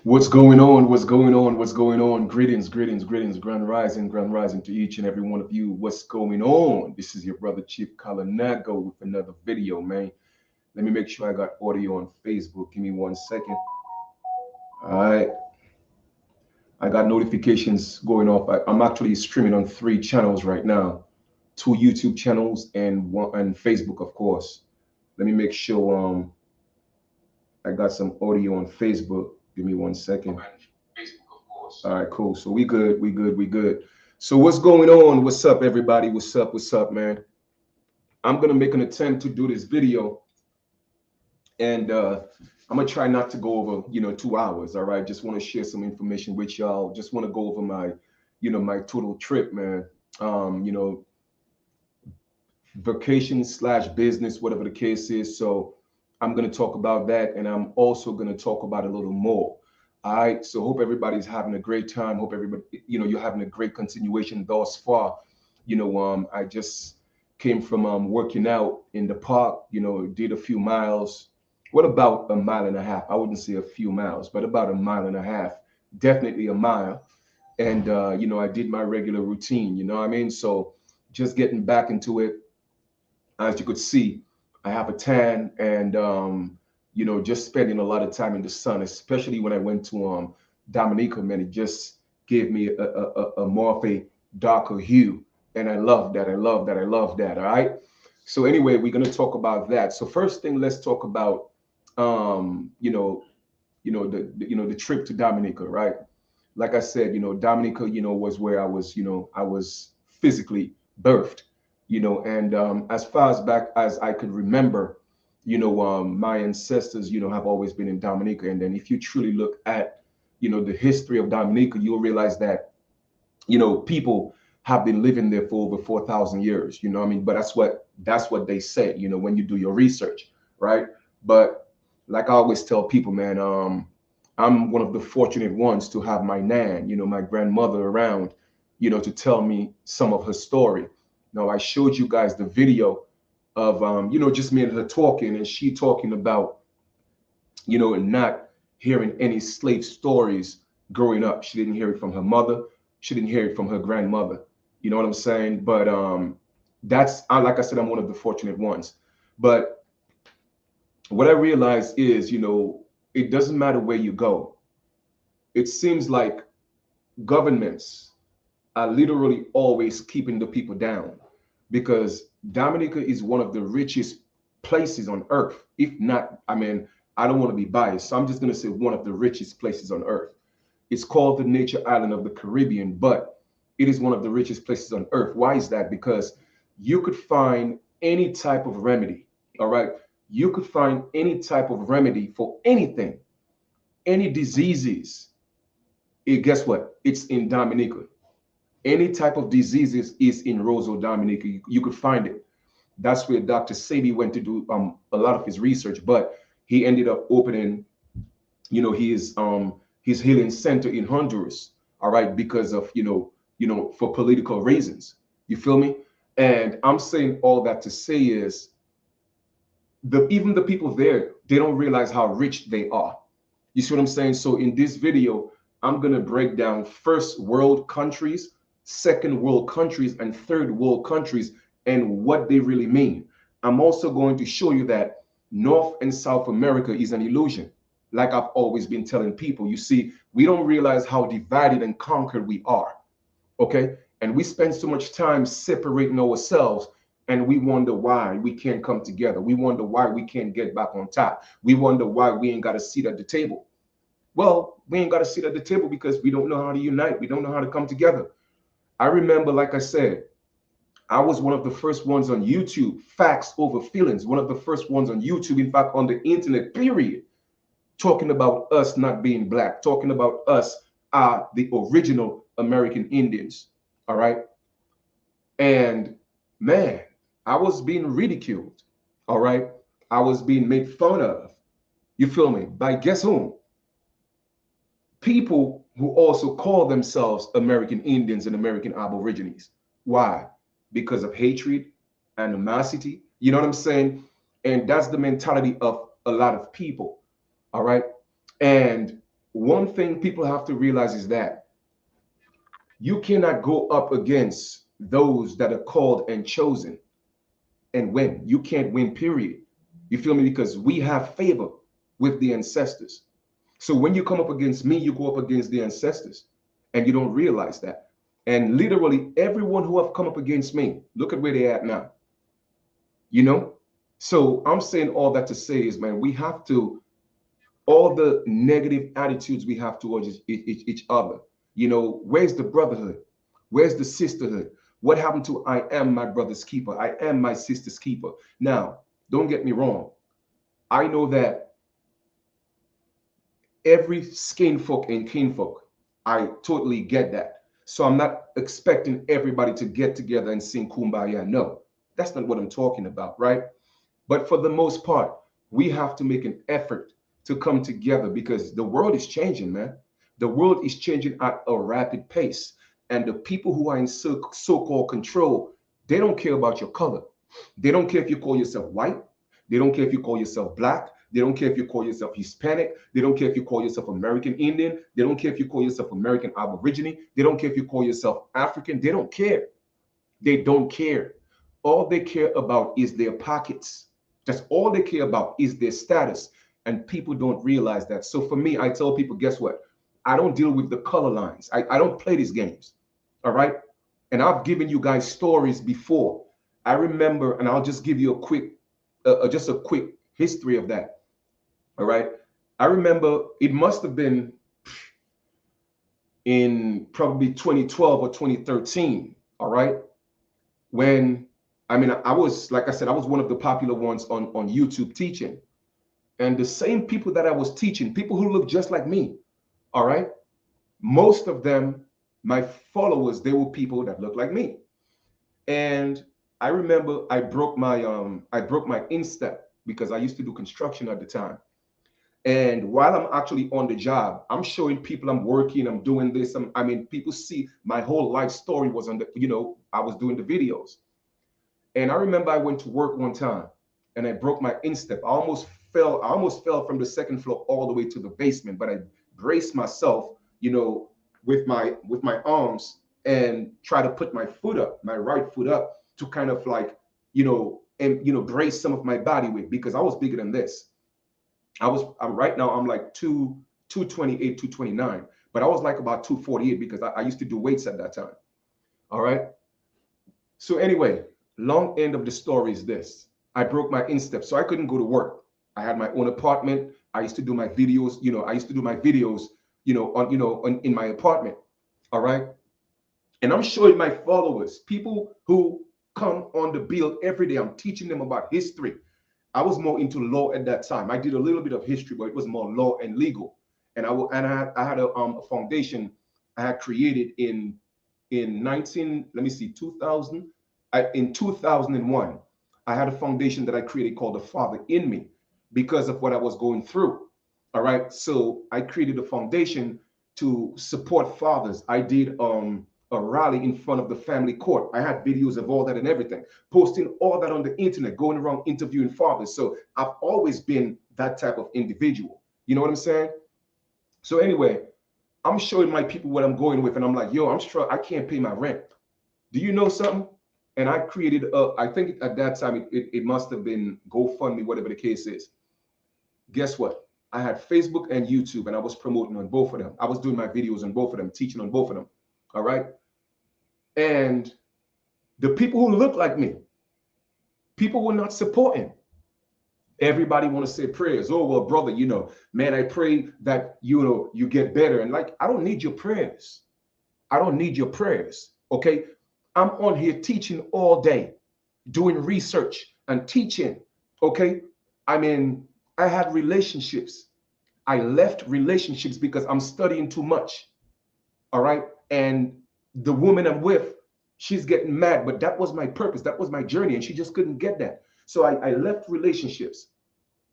What's going on? What's going on? What's going on? Greetings, greetings, greetings, grand rising to each and every one of you. What's going on? This is your brother Chief Kalanago with another video, man. Let me make sure I got audio on Facebook. Give me 1 second. All right. I got notifications going off. I'm actually streaming on 3 channels right now, 2 YouTube channels and one and Facebook, of course. Let me make sure I got some audio on Facebook. Give me 1 second. All right, cool. So we good, we good, we good. So what's going on? What's up, everybody? What's up, man? I'm gonna make an attempt to do this video, and I'm gonna try not to go over, 2 hours. All right, just want to share some information with y'all. Just want to go over my, my total trip, man. Um, you know, Vacation slash business, whatever the case is. So I'm going to talk about that, and I'm also going to talk about a little more. All right. So hope everybody's having a great time. Hope everybody, you're having a great continuation thus far. I just came from working out in the park. Did a few miles. What about a mile and a half? I wouldn't say a few miles, but about a mile and a half. Definitely a mile. And I did my regular routine. You know what I mean? So just getting back into it. As you could see, I have a tan, and just spending a lot of time in the sun, especially when I went to Dominica, man. It just gave me a more of a darker hue, and I love that. I love that. I love that. All right. So anyway, we're gonna talk about that. So first thing, let's talk about um, you know, the trip to Dominica, right? Like I said, Dominica, was where I was physically birthed, and as far as back as I could remember, my ancestors, have always been in Dominica. And then if you truly look at, the history of Dominica, you'll realize that, people have been living there for over 4,000 years, you know what I mean? But that's what they say, when you do your research, right? But like I always tell people, man, I'm one of the fortunate ones to have my nan, my grandmother around, to tell me some of her story. Now, I showed you guys the video of, just me and her talking, and she talking about, and not hearing any slave stories growing up. She didn't hear it from her mother. She didn't hear it from her grandmother. You know what I'm saying? But like I said, I'm one of the fortunate ones. But what I realized is, it doesn't matter where you go. It seems like governments are literally always keeping the people down, because Dominica is one of the richest places on earth. If not, I mean, I don't want to be biased, so I'm just going to say one of the richest places on earth. It's called the Nature Island of the Caribbean, but it is one of the richest places on earth. Why is that? Because you could find any type of remedy. All right. You could find any type of remedy for anything, any diseases. Guess what? It's in Dominica. Any type of diseases is in Roseau, Dominica. You could find it. That's where Dr. Sebi went to do a lot of his research, but he ended up opening, his healing center in Honduras. All right, because of for political reasons. You feel me? And I'm saying all that to say is even the people there, they don't realize how rich they are. You see what I'm saying? So in this video, I'm gonna break down first world countries, second world countries, and third world countries, and what they really mean. I'm also going to show you that North and South America is an illusion. Like I've always been telling people, you see, we don't realize how divided and conquered we are. Okay. And we spend so much time separating ourselves, and we wonder why we can't come together. We wonder why we can't get back on top. We wonder why we ain't got a seat at the table. Well, we ain't got a seat at the table because we don't know how to unite. We don't know how to come together. I remember, like I said, I was one of the first ones on YouTube, facts over feelings, one of the first ones on YouTube, in fact, on the internet, period, talking about us not being black, talking about us are the original American Indians. All right. And man, I was being ridiculed. All right. I was being made fun of. You feel me? By guess whom? People who also call themselves American Indians and American Aborigines. Why? Because of hatred, animosity. You know what I'm saying? And that's the mentality of a lot of people. All right. And one thing people have to realize is that you cannot go up against those that are called and chosen and win. You can't win, period. You feel me? Because we have favor with the ancestors. So when you come up against me, you go up against the ancestors, and you don't realize that. And literally everyone who have come up against me, look at where they're at now. You know? So I'm saying all that to say is, man, we have to, all the negative attitudes we have towards each other. You know, where's the brotherhood? Where's the sisterhood? What happened to I am my brother's keeper? I am my sister's keeper. Now, don't get me wrong. I know that every skin folk and kinfolk, I totally get that. So I'm not expecting everybody to get together and sing Kumbaya. No, that's not what I'm talking about, right? But for the most part, we have to make an effort to come together because the world is changing, man. The world is changing at a rapid pace. And the people who are in so-called control, they don't care about your color. They don't care if you call yourself white. They don't care if you call yourself black. They don't care if you call yourself Hispanic. They don't care if you call yourself American Indian. They don't care if you call yourself American Aborigine. They don't care if you call yourself African. They don't care. They don't care. All they care about is their pockets. That's all they care about is their status. And people don't realize that. So for me, I tell people, guess what? I don't deal with the color lines. I don't play these games. All right. And I've given you guys stories before. I remember, and I'll just give you just a quick history of that. All right. I remember it must have been in probably 2012 or 2013. All right. When, I mean, I was, like I said, I was one of the popular ones on YouTube teaching. And the same people that I was teaching, people who look just like me, all right, most of them, my followers, they were people that look like me. And I remember I broke my instep because I used to do construction at the time. And while I'm actually on the job, I'm showing people I'm working, I'm doing this. I mean, people see my whole life story was on the, I was doing the videos. And I remember I went to work one time and I broke my instep. I almost fell from the second floor all the way to the basement, but I braced myself, with my arms and try to put my foot up, my right foot up to kind of like, brace some of my body weight because I was bigger than this. I'm right now, I'm like 228, 229, but I was like about 248 because I used to do weights at that time. All right. So anyway, long end of the story is this. I broke my instep, so I couldn't go to work. I had my own apartment. I used to do my videos, in my apartment. All right. And I'm showing my followers, people who come on the build every day, I'm teaching them about history. I was more into law at that time. I did a little bit of history, but it was more law and legal. And I had a foundation I had created in 2000. In 2001, I had a foundation that I created called the Father in Me because of what I was going through. All right. So I created a foundation to support fathers. I did a rally in front of the family court. I had videos of all that and everything, posting all that on the internet, going around interviewing fathers. So I've always been that type of individual. You know what I'm saying? So anyway, I'm showing my people what I'm going with, and I'm like, yo, I'm struck. I can't pay my rent. Do you know something? And I created I think at that time it must have been GoFundMe, whatever the case is. Guess what? I had Facebook and YouTube, and I was promoting on both of them. I was doing my videos on both of them, teaching on both of them. All right. And the people who look like me, people were not supporting. Everybody want to say prayers. Oh, well, brother, man, I pray that, you get better. And like, I don't need your prayers. I don't need your prayers. Okay. I'm on here teaching all day, doing research and teaching. Okay. I mean, I had relationships. I left relationships because I'm studying too much. All right. And the woman I'm with, she's getting mad, but that was my purpose. That was my journey. And she just couldn't get that. So I left relationships.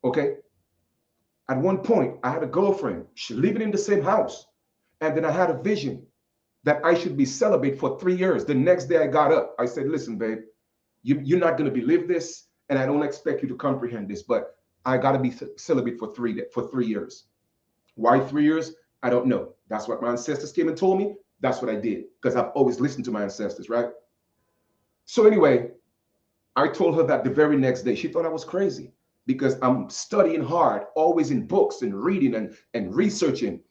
Okay. At one point, I had a girlfriend. She living in the same house. And then I had a vision that I should be celibate for 3 years. The next day I got up. I said, listen, babe, you're not going to believe this. And I don't expect you to comprehend this, but I got to be celibate for 3 years. Why 3 years? I don't know. That's what my ancestors came and told me. That's what I did because I've always listened to my ancestors, right? So anyway, I told her that the very next day. She thought I was crazy because I'm studying hard, always in books and reading and researching.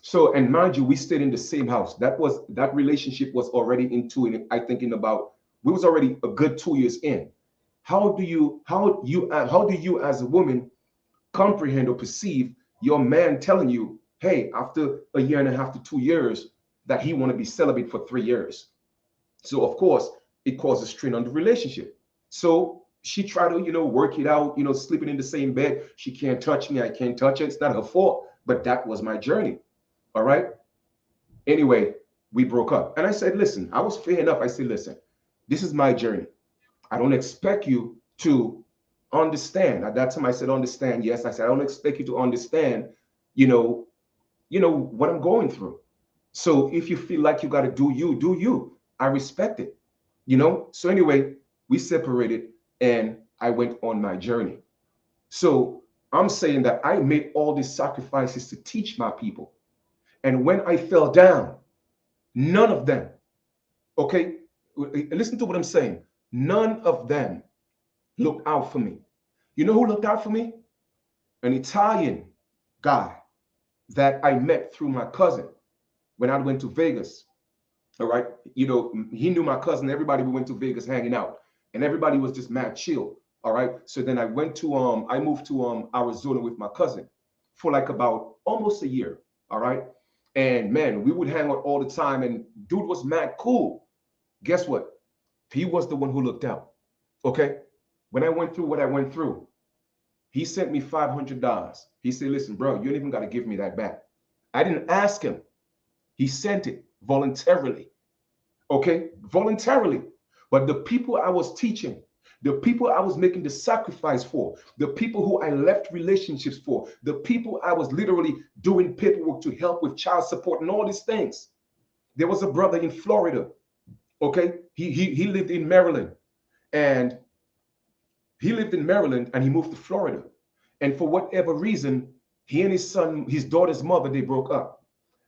So, and mind you, we stayed in the same house. That relationship was already into it. I think in about we was already a good 2 years in. How do you as a woman comprehend or perceive your man telling you, hey, after a year and a half to 2 years, that he want to be celibate for 3 years? So of course, it causes strain on the relationship. So she tried to, work it out, sleeping in the same bed. She can't touch me. I can't touch her. It's not her fault, but that was my journey. All right. Anyway, we broke up. And I said, listen, I was fair enough. I said, listen, this is my journey. I don't expect you to understand. At that time, I said, understand. Yes, I said, I don't expect you to understand, you know, what I'm going through. So if you feel like you got to do you, do you. I respect it, So anyway, we separated and I went on my journey. So I'm saying that I made all these sacrifices to teach my people. And when I fell down, none of them, okay, listen to what I'm saying. None of them looked out for me. You know who looked out for me? An Italian guy that I met through my cousin when I went to Vegas. All right. He knew my cousin. Everybody, we went to Vegas hanging out, and everybody was just mad chill. All right. So then I moved to Arizona with my cousin for like about almost a year. All right. And man, we would hang out all the time, and dude was mad cool. Guess what? He was the one who looked out. Okay. When I went through what I went through, he sent me $500. He said, listen, bro, you don't even got to give me that back. I didn't ask him. He sent it voluntarily. Okay, voluntarily. But the people I was teaching, the people I was making the sacrifice for, the people who I left relationships for, the people I was literally doing paperwork to help with child support and all these things. There was a brother in Florida. Okay, he lived in Maryland, and he moved to Florida. And for whatever reason, he and his daughter's mother, they broke up.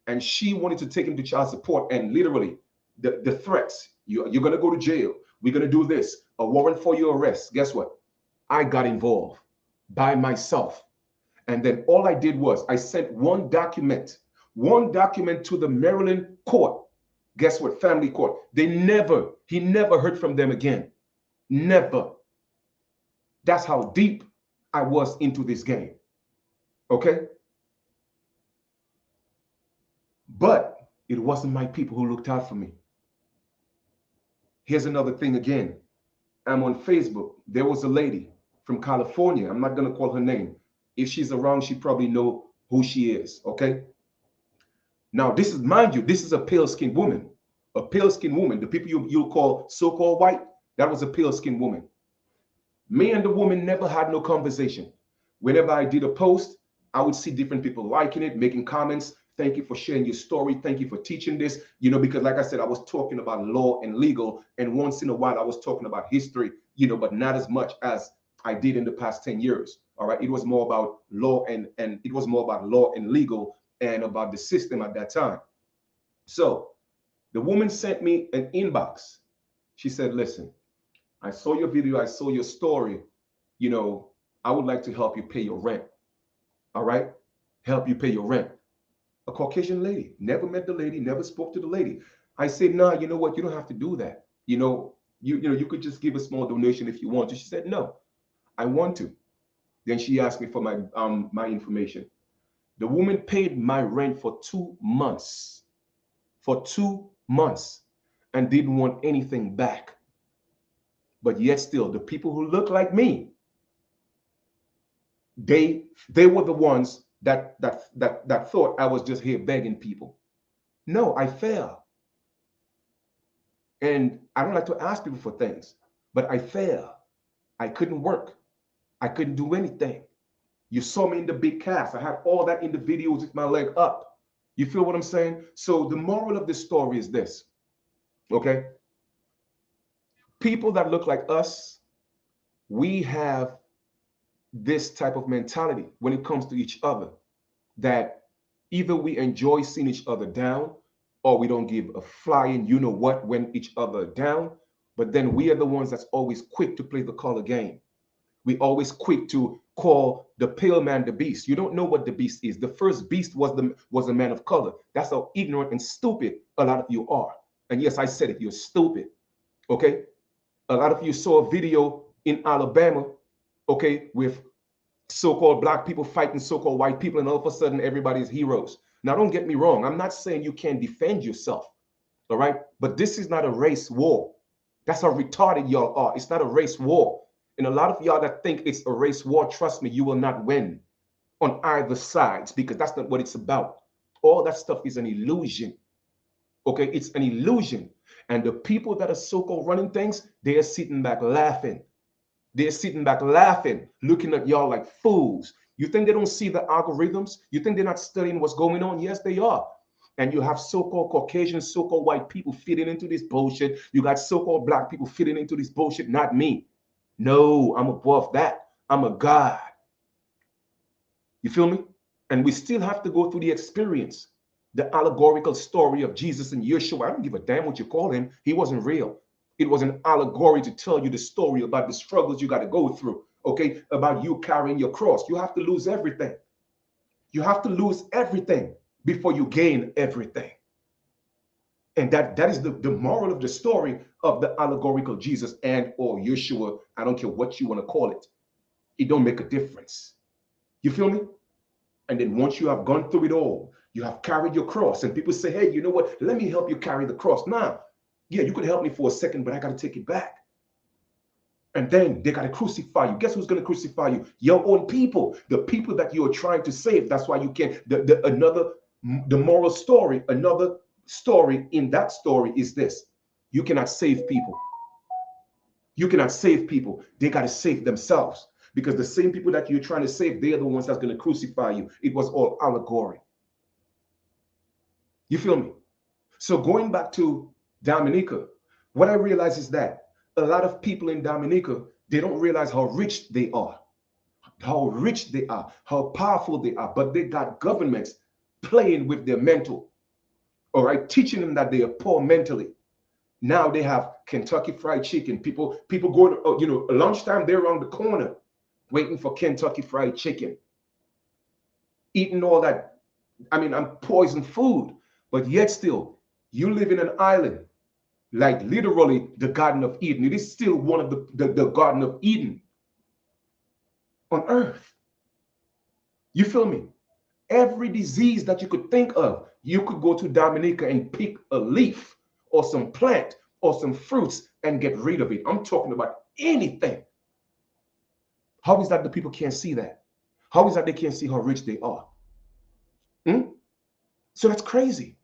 And she wanted to take him to child support. And literally, the threats, you're going to go to jail. We're going to do this, a warrant for your arrest. Guess what? I got involved by myself. And then all I did was I sent one document to the Maryland court. Guess what? Family court. He never heard from them again. Never. That's how deep I was into this game. Okay? But it wasn't my people who looked out for me. Here's another thing again. I'm on Facebook. There was a lady from California. I'm not going to call her name. If she's around, she probably know who she is. Okay? Now, this is, mind you, this is a pale-skinned woman. A pale-skinned woman. The people you'll call so-called white, that was a pale-skinned woman. Me and the woman never had no conversation. Whenever I did a post, I would see different people liking it, making comments. Thank you for sharing your story. Thank you for teaching this. Because like I said, I was talking about law and legal. And once in a while, I was talking about history, but not as much as I did in the past 10 years. All right. It was more about law and it was more about law and legal and about the system at that time. So the woman sent me an inbox. She said, listen, I saw your video. I saw your story. I would like to help you pay your rent. All right. Help you pay your rent. A Caucasian lady. Never met the lady, never spoke to the lady. I said, nah, you know what? You don't have to do that. You could just give a small donation if you want to. She said, no, I want to. Then she asked me for my information. The woman paid my rent for 2 months. For 2 months, and didn't want anything back. But yet still, the people who look like me, they were the ones that thought I was just here begging people. No, I fell. And I don't like to ask people for things, but I fell. I couldn't work. I couldn't do anything. You saw me in the big cast. I had all that in the videos with my leg up. You feel what I'm saying? So the moral of this story is this, okay? People that look like us, we have this type of mentality when it comes to each other, that Either we enjoy seeing each other down, or we don't give a flying you know what when each other down. But then we are the ones that's always quick to play the color game. We always quick to call the pale man the beast. You don't know what the beast is. The first beast was a man of color. That's how ignorant and stupid a lot of you are. And yes, I said it, you're stupid. Okay? A lot of you saw a video in Alabama, okay, with so-called black people fighting so-called white people, and all of a sudden everybody's heroes. Now, don't get me wrong. I'm not saying you can't defend yourself, all right? But this is not a race war. That's how retarded y'all are. It's not a race war. And a lot of y'all that think it's a race war, trust me, you will not win on either sides, because that's not what it's about. All that stuff is an illusion. Okay, it's an illusion. And the people that are so-called running things, they are sitting back laughing. They're sitting back laughing, looking at y'all like fools. You think they don't see the algorithms? You think they're not studying what's going on? Yes, they are. And you have so-called Caucasian, so-called white people fitting into this bullshit. You got so-called black people fitting into this bullshit, not me. No, I'm above that. I'm a God. You feel me? And we still have to go through the experience, the allegorical story of Jesus and Yeshua. I don't give a damn what you call him. He wasn't real. It was an allegory to tell you the story about the struggles you got to go through, okay? About you carrying your cross. You have to lose everything. You have to lose everything before you gain everything. And that is the moral of the story of the allegorical Jesus and or Yeshua. I don't care what you want to call it. It don't make a difference. You feel me? And then once you have gone through it all, you have carried your cross, and people say, hey, you know what? Let me help you carry the cross. Nah, yeah, you could help me for a second, but I got to take it back. And then they got to crucify you. Guess who's going to crucify you? Your own people, the people that you are trying to save. That's why you can't. The moral story, another story in that story is this: you cannot save people. You cannot save people. They got to save themselves, because the same people that you're trying to save, they're the ones that's going to crucify you. It was all allegory. You feel me? So going back to Dominica, what I realize is that a lot of people in Dominica, they don't realize how rich they are, how powerful they are, but they got governments playing with their mental, all right, teaching them that they are poor mentally. Now they have Kentucky Fried Chicken. People go to, lunchtime, they're around the corner waiting for Kentucky Fried Chicken, eating all that, I'm poisoned food, but yet still, you live in an island, like literally the Garden of Eden. It is still one of the Garden of Eden on earth. You feel me? Every disease that you could think of, you could go to Dominica and pick a leaf or some plant or some fruits and get rid of it. I'm talking about anything. How is that the people can't see that? How is that they can't see how rich they are? So that's crazy.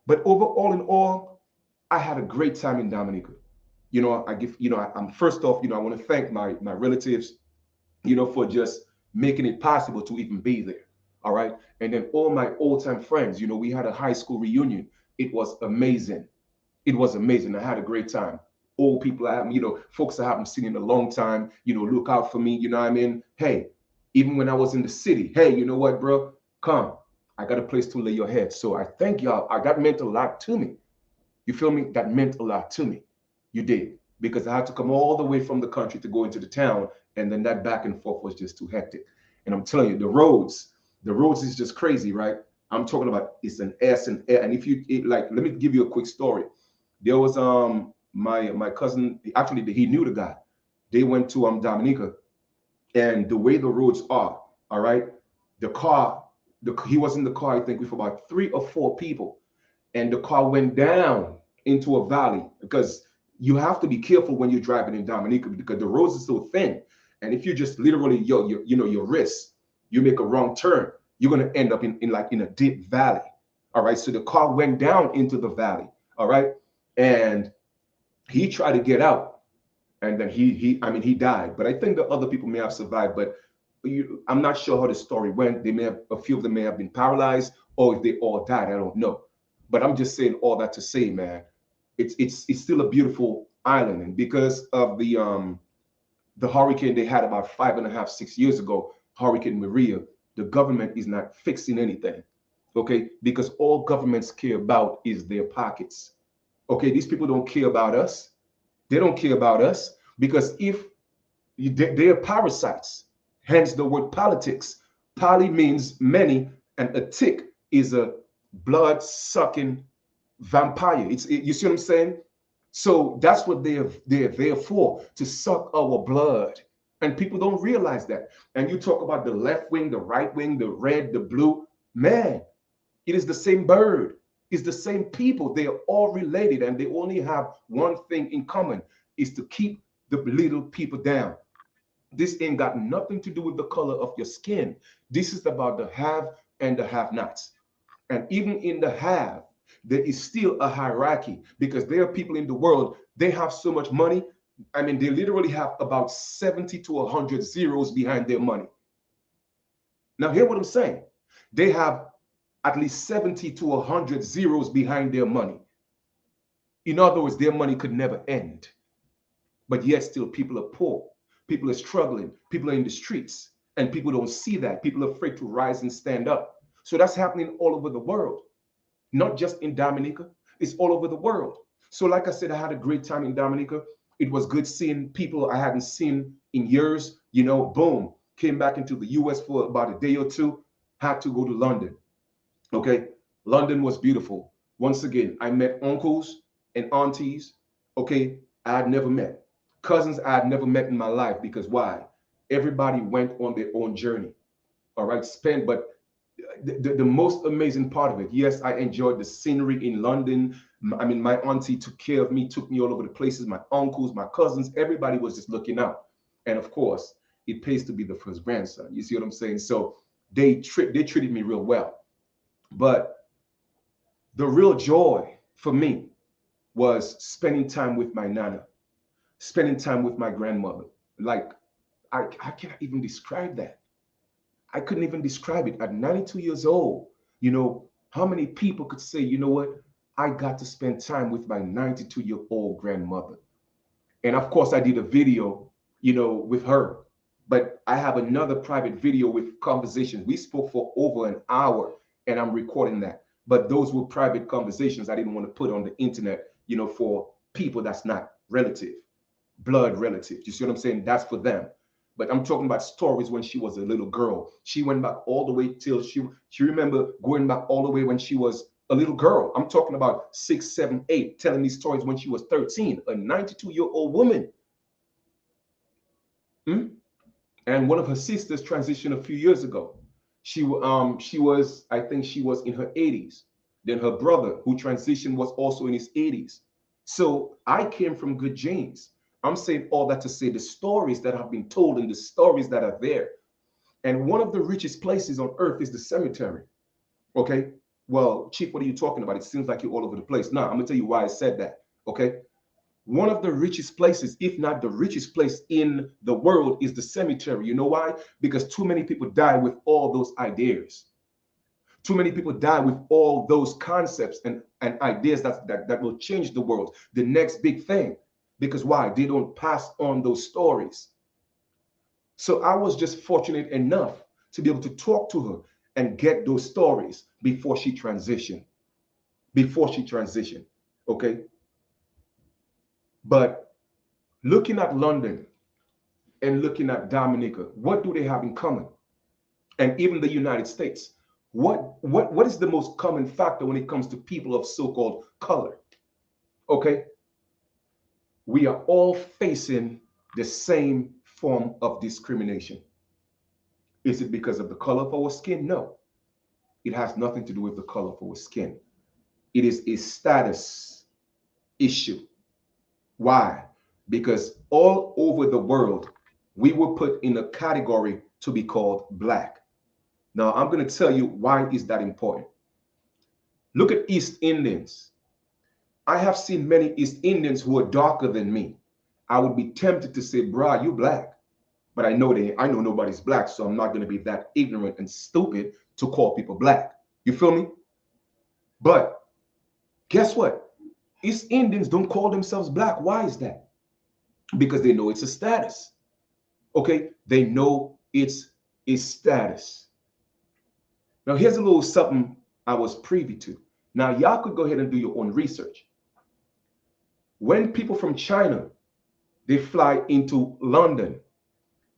But overall in all, I had a great time in Dominica. I'm first off, I want to thank my relatives, for just making it possible to even be there. All right. And then all my old time friends, we had a high school reunion. It was amazing. It was amazing. I had a great time. Old people I haven't, folks I haven't seen in a long time, look out for me. You know what I mean? Hey, even when I was in the city, hey, you know what, bro? Come. I got a place to lay your head. So I thank y'all. That meant a lot to me. You feel me? That meant a lot to me. You did. Because I had to come all the way from the country to go into the town. And then that back and forth was just too hectic. And I'm telling you, the roads is just crazy, right? I'm talking about it's an S and air. And let me give you a quick story. There was my cousin, actually he knew the guy. They went to Dominica, and the way the roads are, all right, he was in the car, I think, with about 3 or 4 people, and the car went down into a valley, because you have to be careful when you're driving in Dominica, because the roads are so thin, and if you just literally your wrist, you make a wrong turn, you're going to end up in a deep valley. All right, so the car went down into the valley. All right, and he tried to get out, and then he died. But I think the other people may have survived, but I'm not sure how the story went. A few of them may have been paralyzed, or if they all died, I don't know. But I'm just saying all that to say, man, it's still a beautiful island, and because of the hurricane they had about 5.5, 6 years ago, Hurricane Maria, the government is not fixing anything. Okay, because all governments care about is their pockets. Okay, these people don't care about us. They don't care about us because if they are parasites, hence the word politics. Poly means many, and a tick is a blood sucking vampire. You see what I'm saying? So that's what they're there for, to suck our blood. And people don't realize that. And you talk about the left wing, the right wing, the red, the blue. Man, it is the same bird. It's the same people. They are all related, and they only have one thing in common: is to keep the little people down. This ain't got nothing to do with the color of your skin. This is about the have and the have-nots. And even in the have, there is still a hierarchy because there are people in the world, they have so much money. I mean, they literally have about 70 to 100 zeros behind their money. Now, hear what I'm saying. They have at least 70 to 100 zeros behind their money. In other words, their money could never end. But yet still people are poor. People are struggling. People are in the streets. And people don't see that. People are afraid to rise and stand up. So that's happening all over the world. Not just in Dominica. It's all over the world. So like I said, I had a great time in Dominica. It was good seeing people I hadn't seen in years. You know, boom. Came back into the US for about a day or two. Had to go to London. Okay. London was beautiful. Once again, I met uncles and aunties. Okay. I had never met. Cousins I had never met in my life because why? Everybody went on their own journey. All right. But the most amazing part of it, yes, I enjoyed the scenery in London. I mean, my auntie took care of me, took me all over the places. My uncles, my cousins, everybody was just looking out. And of course, it pays to be the first grandson. You see what I'm saying? So they treated me real well. But the real joy for me was spending time with my nana, spending time with my grandmother. Like, I can't even describe that. I couldn't even describe it. At 92 years old, you know, how many people could say, you know what, I got to spend time with my 92-year-old grandmother. And of course, I did a video, you know, with her. But I have another private video with conversations. We spoke for over an hour, and I'm recording that. But those were private conversations I didn't want to put on the internet, you know, for people that's not relative, blood relative. You see what I'm saying? That's for them. But I'm talking about stories when she was a little girl. She went back all the way till she remember going back all the way when she was a little girl. I'm talking about 6, 7, 8, telling these stories when she was 13, a 92-year-old woman. Hmm? And one of her sisters transitioned a few years ago. She was, I think she was in her 80s. Then her brother, who transitioned, was also in his 80s. So I came from good genes. I'm saying all that to say the stories that have been told and the stories that are there. And one of the richest places on earth is the cemetery. Okay. Well, Chief, what are you talking about? It seems like you're all over the place. Now, I'm gonna tell you why I said that. Okay. One of the richest places, if not the richest place in the world, is the cemetery. You know why? Because too many people die with all those ideas. Too many people die with all those concepts and ideas that will change the world, the next big thing. Because why? They don't pass on those stories. So I was just fortunate enough to be able to talk to her and get those stories before she transitioned. Before she transitioned. Okay. But looking at London and looking at Dominica, what do they have in common? And even the United States, what is the most common factor when it comes to people of so-called color? Okay, we are all facing the same form of discrimination. Is it because of the color of our skin? No, it has nothing to do with the color of our skin. It is a status issue. Why? Because all over the world, we were put in a category to be called black. Now, I'm going to tell you why is that important. Look at East Indians. I have seen many East Indians who are darker than me. I would be tempted to say, "Bruh, you black." But I know nobody's black, so I'm not going to be that ignorant and stupid to call people black. You feel me? But guess what? East Indians don't call themselves black. Why is that? Because they know it's a status. Okay? They know it's a status. Now, here's a little something I was privy to. Now, y'all could go ahead and do your own research. When people from China, they fly into London,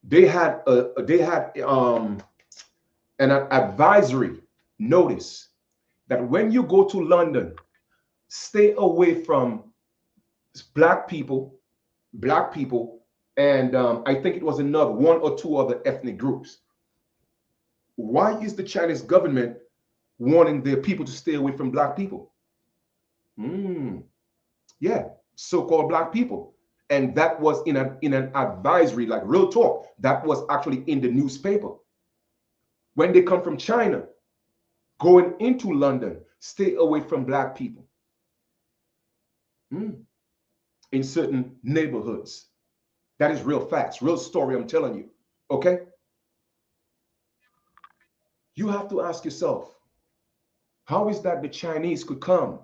they had an advisory notice that when you go to London, stay away from black people, and I think it was another one or two other ethnic groups. Why is the Chinese government wanting their people to stay away from black people? Yeah, so-called black people. And that was in an advisory, like real talk. That was actually in the newspaper. When they come from China, going into London, stay away from black people in certain neighborhoods. That is real facts, real story, I'm telling you. Okay? You have to ask yourself, how is that the Chinese could come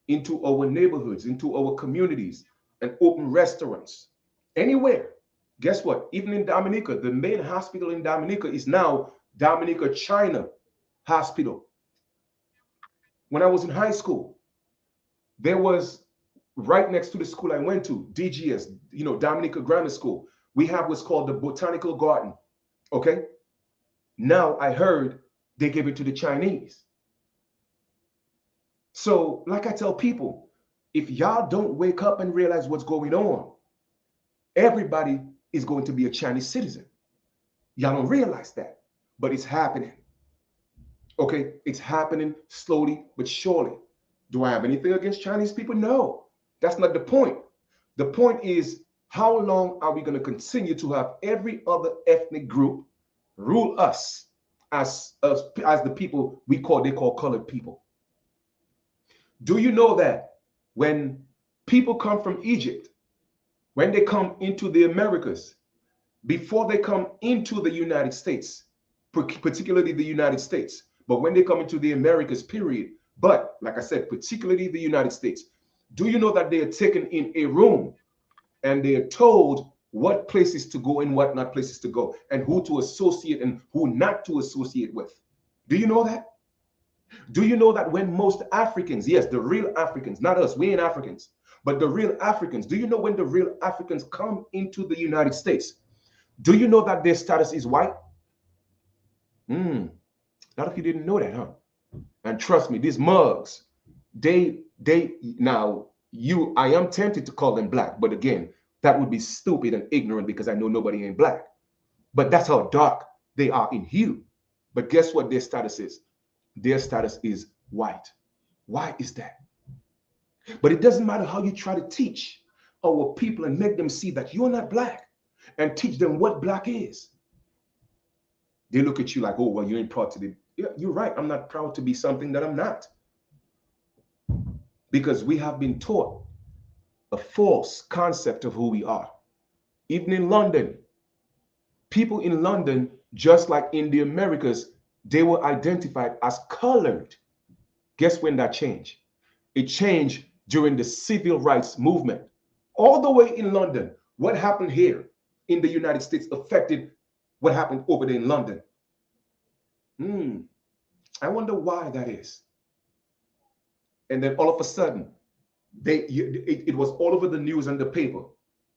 into our neighborhoods, into our communities, and open restaurants anywhere? Guess what? Even in Dominica, the main hospital in Dominica is now Dominica China Hospital. When I was in high school, there was right next to the school I went to, DGS, Dominica Grammar School. We have what's called the Botanical Garden. Okay? Now I heard they gave it to the Chinese. So, like I tell people, if y'all don't wake up and realize what's going on, everybody is going to be a Chinese citizen. Y'all don't realize that, but it's happening. Okay, it's happening slowly but surely. Do I have anything against Chinese people? No, that's not the point. The point is, how long are we going to continue to have every other ethnic group rule us as the people they call colored people? Do you know that when people come from Egypt, when they come into the Americas, before they come into the United States, particularly the United States, but when they come into the Americas, period, but like I said, particularly the United States, do you know that they are taken in a room and they are told what places to go and what not places to go, and who to associate and who not to associate with? Do you know that? Do you know that when most Africans, yes, the real Africans, not us, we ain't Africans, but the real Africans, do you know when the real Africans come into the United States, do you know that their status is white? A lot of you didn't know that, huh? And trust me, these mugs, I am tempted to call them black, but again, that would be stupid and ignorant because I know nobody ain't black. But that's how dark they are in hue. But guess what their status is? Their status is white. Why is that? But it doesn't matter how you try to teach our people and make them see that you're not black and teach them what black is. They look at you like, oh, well, you ain't proud to be. Yeah, you're right. I'm not proud to be something that I'm not. Because we have been taught a false concept of who we are. Even in London, people in London, just like in the Americas, they were identified as colored. Guess when that changed? It changed during the civil rights movement. All the way in London, what happened here in the United States affected what happened over there in London. I wonder why that is. And then all of a sudden, it was all over the news and the paper.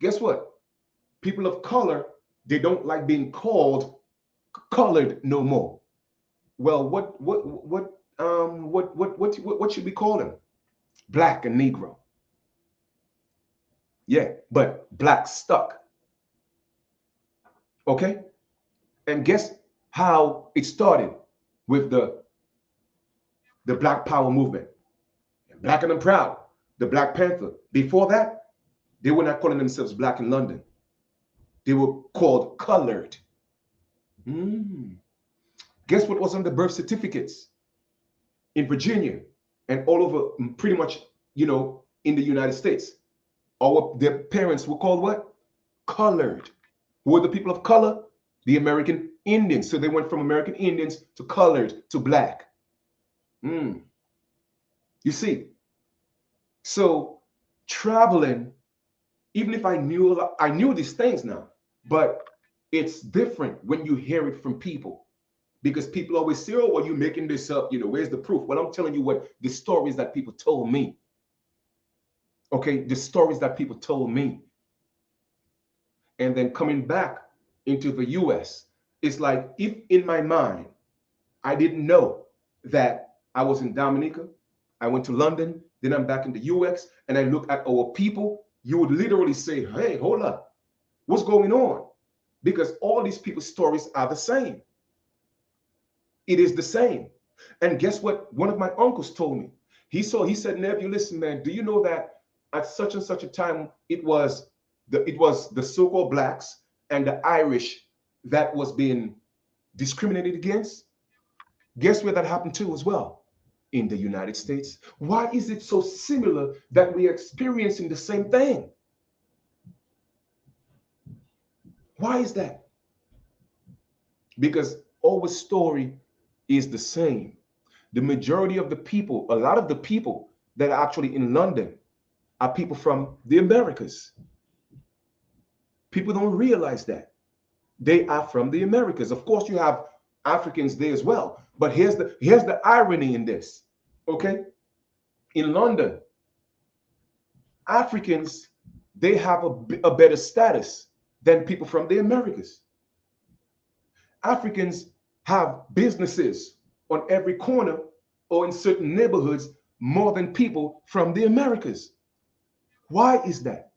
Guess what? People of color, they don't like being called colored no more. Well, what should we call them? Black and Negro. Yeah, but black stuck. Okay? And guess how it started with the Black Power movement. Black and I'm proud. The Black Panther. Before that, they were not calling themselves black in London. They were called colored. Guess what was on the birth certificates in Virginia and all over pretty much, in the United States? Their parents were called what? Colored. Who were the people of color? The American Indians. So they went from American Indians to colored to black. You see, so traveling, even if I knew these things now, but it's different when you hear it from people. Because people always say, oh, well, you're making this up. Where's the proof? Well, I'm telling you what the stories that people told me. Okay, the stories that people told me. And then coming back into the US, it's like if in my mind, I didn't know that I was in Dominica, I went to London, then I'm back in the US, and I look at our people, you would literally say, hey, hold up, what's going on? Because all these people's stories are the same. It is the same. And guess what? One of my uncles told me. He said, nephew, listen, man, do you know that at such and such a time it was the so-called blacks and the Irish that was being discriminated against? Guess where that happened to as well? In the United States. Why is it so similar that we are experiencing the same thing? Why is that? Because our story is the same. The majority of the people, a lot of the people that are actually in London are people from the Americas. People don't realize that. They are from the Americas. Of course, you have Africans there as well. But here's the irony in this. Okay? In London, Africans, they have a better status than people from the Americas. Africans have businesses on every corner or in certain neighborhoods more than people from the Americas. Why is that?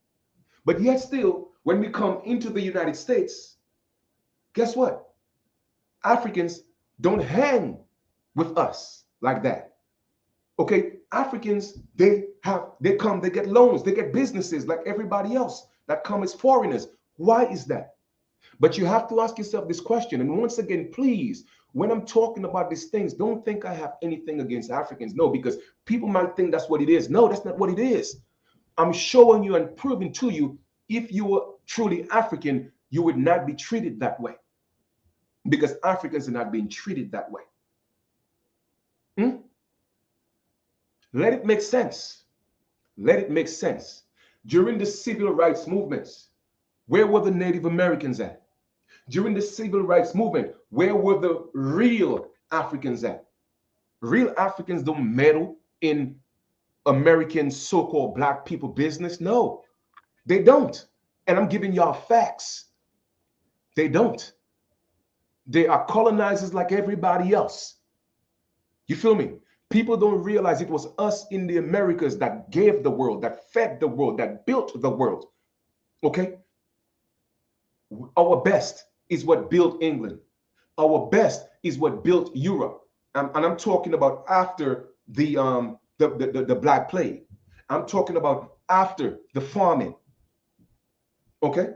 But yet still, when we come into the United States, guess what? Africans don't hang with us like that. Okay, Africans, they come, they get loans, they get businesses like everybody else that come as foreigners. Why is that? But you have to ask yourself this question. And once again, please, when I'm talking about these things, don't think I have anything against Africans. No, because people might think that's what it is. No, that's not what it is. I'm showing you and proving to you, if you were truly African, you would not be treated that way. Because Africans are not being treated that way. Let it make sense. Let it make sense. During the civil rights movements, where were the Native Americans at? During the civil rights movement, where were the real Africans at? Real Africans don't meddle in American so-called black people business. No, they don't. And I'm giving y'all facts. They don't. They are colonizers like everybody else. You feel me? People don't realize it was us in the Americas that gave the world, that fed the world, that built the world. Okay? Our best is what built England. Our best is what built Europe. And I'm talking about after the Black Plague. I'm talking about after the famine. Okay?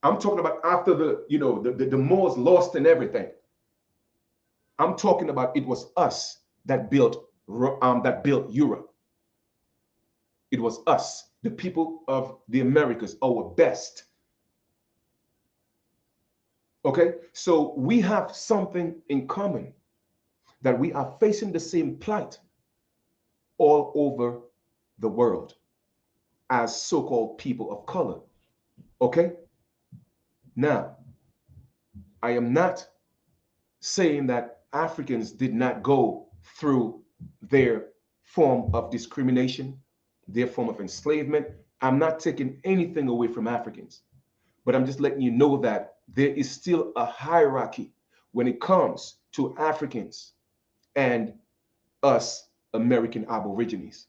I'm talking about after the Moors lost and everything. I'm talking about it was us that built Europe. It was us, the people of the Americas, our best. Okay, so we have something in common, that we are facing the same plight all over the world as so-called people of color. Okay, now I am not saying that Africans did not go through their form of discrimination, their form of enslavement. I'm not taking anything away from Africans, but I'm just letting you know that there is still a hierarchy when it comes to Africans and us American Aborigines.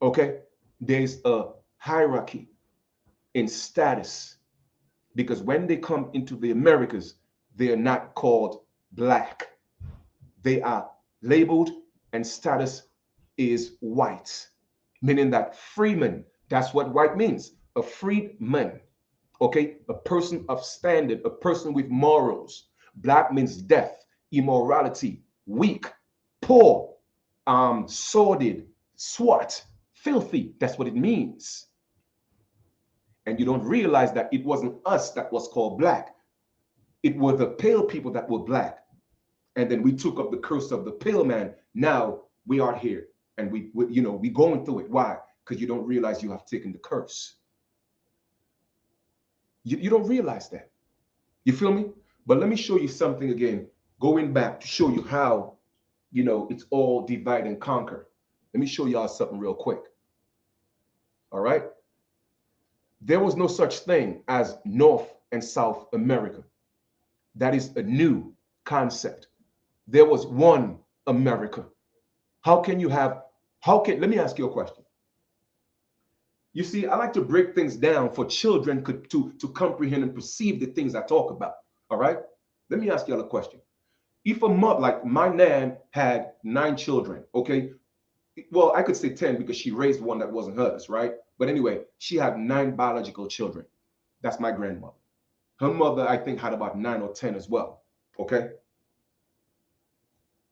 Okay? There's a hierarchy in status, because when they come into the Americas, they are not called black. They are labeled, and status is white, meaning that freeman, that's what white means, a freedman. Okay, a person of standard, a person with morals. Black means death, immorality, weak, poor, sordid, swart, filthy. That's what it means. And you don't realize that it wasn't us that was called black. It were the pale people that were black. And then we took up the curse of the pale man. Now we are here, and we going through it. Why? Because you don't realize you have taken the curse. You don't realize that. You feel me? But let me show you something again, going back to show you how, it's all divide and conquer. Let me show y'all something real quick. All right. There was no such thing as North and South America. That is a new concept. There was one America. Let me ask you a question. You see, I like to break things down for children to comprehend and perceive the things I talk about. All right. Let me ask y'all a question. If a mother, like my nan had 9 children, okay? Well, I could say 10 because she raised one that wasn't hers, right? But anyway, she had 9 biological children. That's my grandmother. Her mother, I think, had about 9 or 10 as well, okay?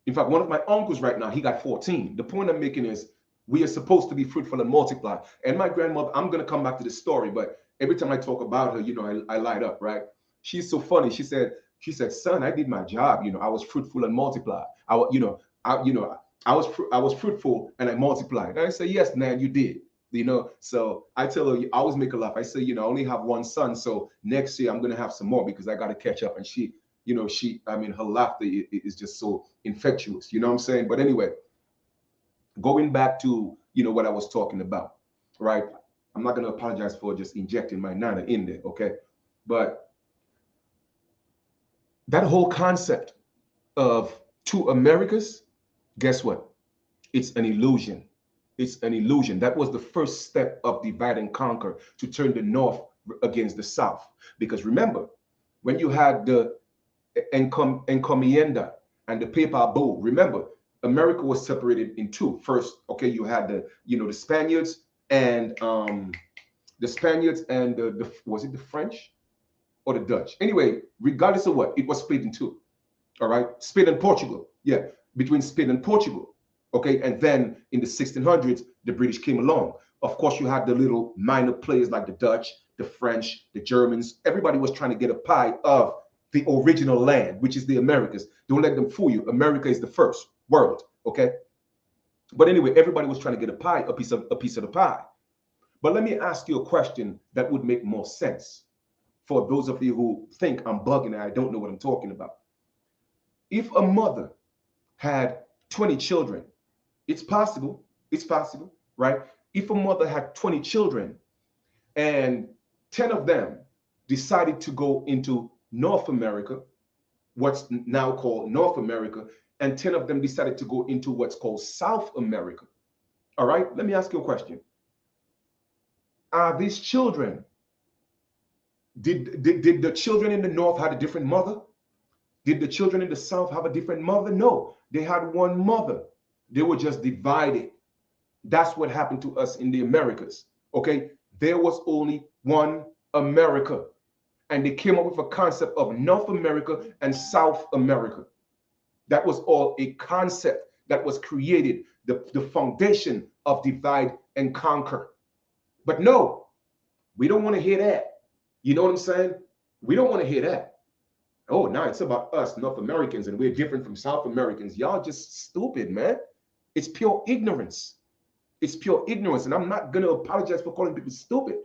In fact, one of my uncles right now, he got 14. The point I'm making is we are supposed to be fruitful and multiply. And my grandmother, I'm going to come back to this story, but every time I talk about her, I light up, right? She's so funny. She said, son, I did my job. I was fruitful and multiplied. I was fruitful and I multiplied. And I say, yes, man, you did. So I tell her, I always make her laugh. I say, I only have 1 son. So next year I'm going to have some more because I got to catch up. And her laughter is just so infectious. You know what I'm saying? But anyway, going back to, what I was talking about, right? I'm not going to apologize for just injecting my nana in there. Okay. But that whole concept of 2 Americas, guess what? It's an illusion. It's an illusion. That was the first step of divide and conquer, to turn the North against the South. Because remember, when you had the encomienda and the papal bull, remember, America was separated in 2. First, okay, you had the Spaniards and was it the French or the Dutch? Anyway, regardless of what, it was split in 2. All right, Spain and Portugal. Yeah, between Spain and Portugal. Okay, and then in the 1600s, the British came along. Of course, you had the little minor players like the Dutch, the French, the Germans. Everybody was trying to get a pie of the original land, which is the Americas. Don't let them fool you. America is the first world. Okay, but anyway, everybody was trying to get a piece of the pie. But let me ask you a question that would make more sense for those of you who think I'm bugging and I don't know what I'm talking about. If a mother had 20 children, it's possible, right? If a mother had 20 children and 10 of them decided to go into North America, what's now called North America, and 10 of them decided to go into what's called South America. All right, let me ask you a question. Are these children, did the children in the North have a different mother? Did the children in the South have a different mother? No, they had one mother. They were just divided. That's what happened to us in the Americas. Okay, there was only one America, and they came up with a concept of North America and South America. That was all a concept that was created, the foundation of divide and conquer. But no, we don't want to hear that. You know what I'm saying? We don't want to hear that. Oh, now it's about us, North Americans, and we're different from South Americans. Y'all just stupid, man. It's pure ignorance. It's pure ignorance. And I'm not going to apologize for calling people stupid,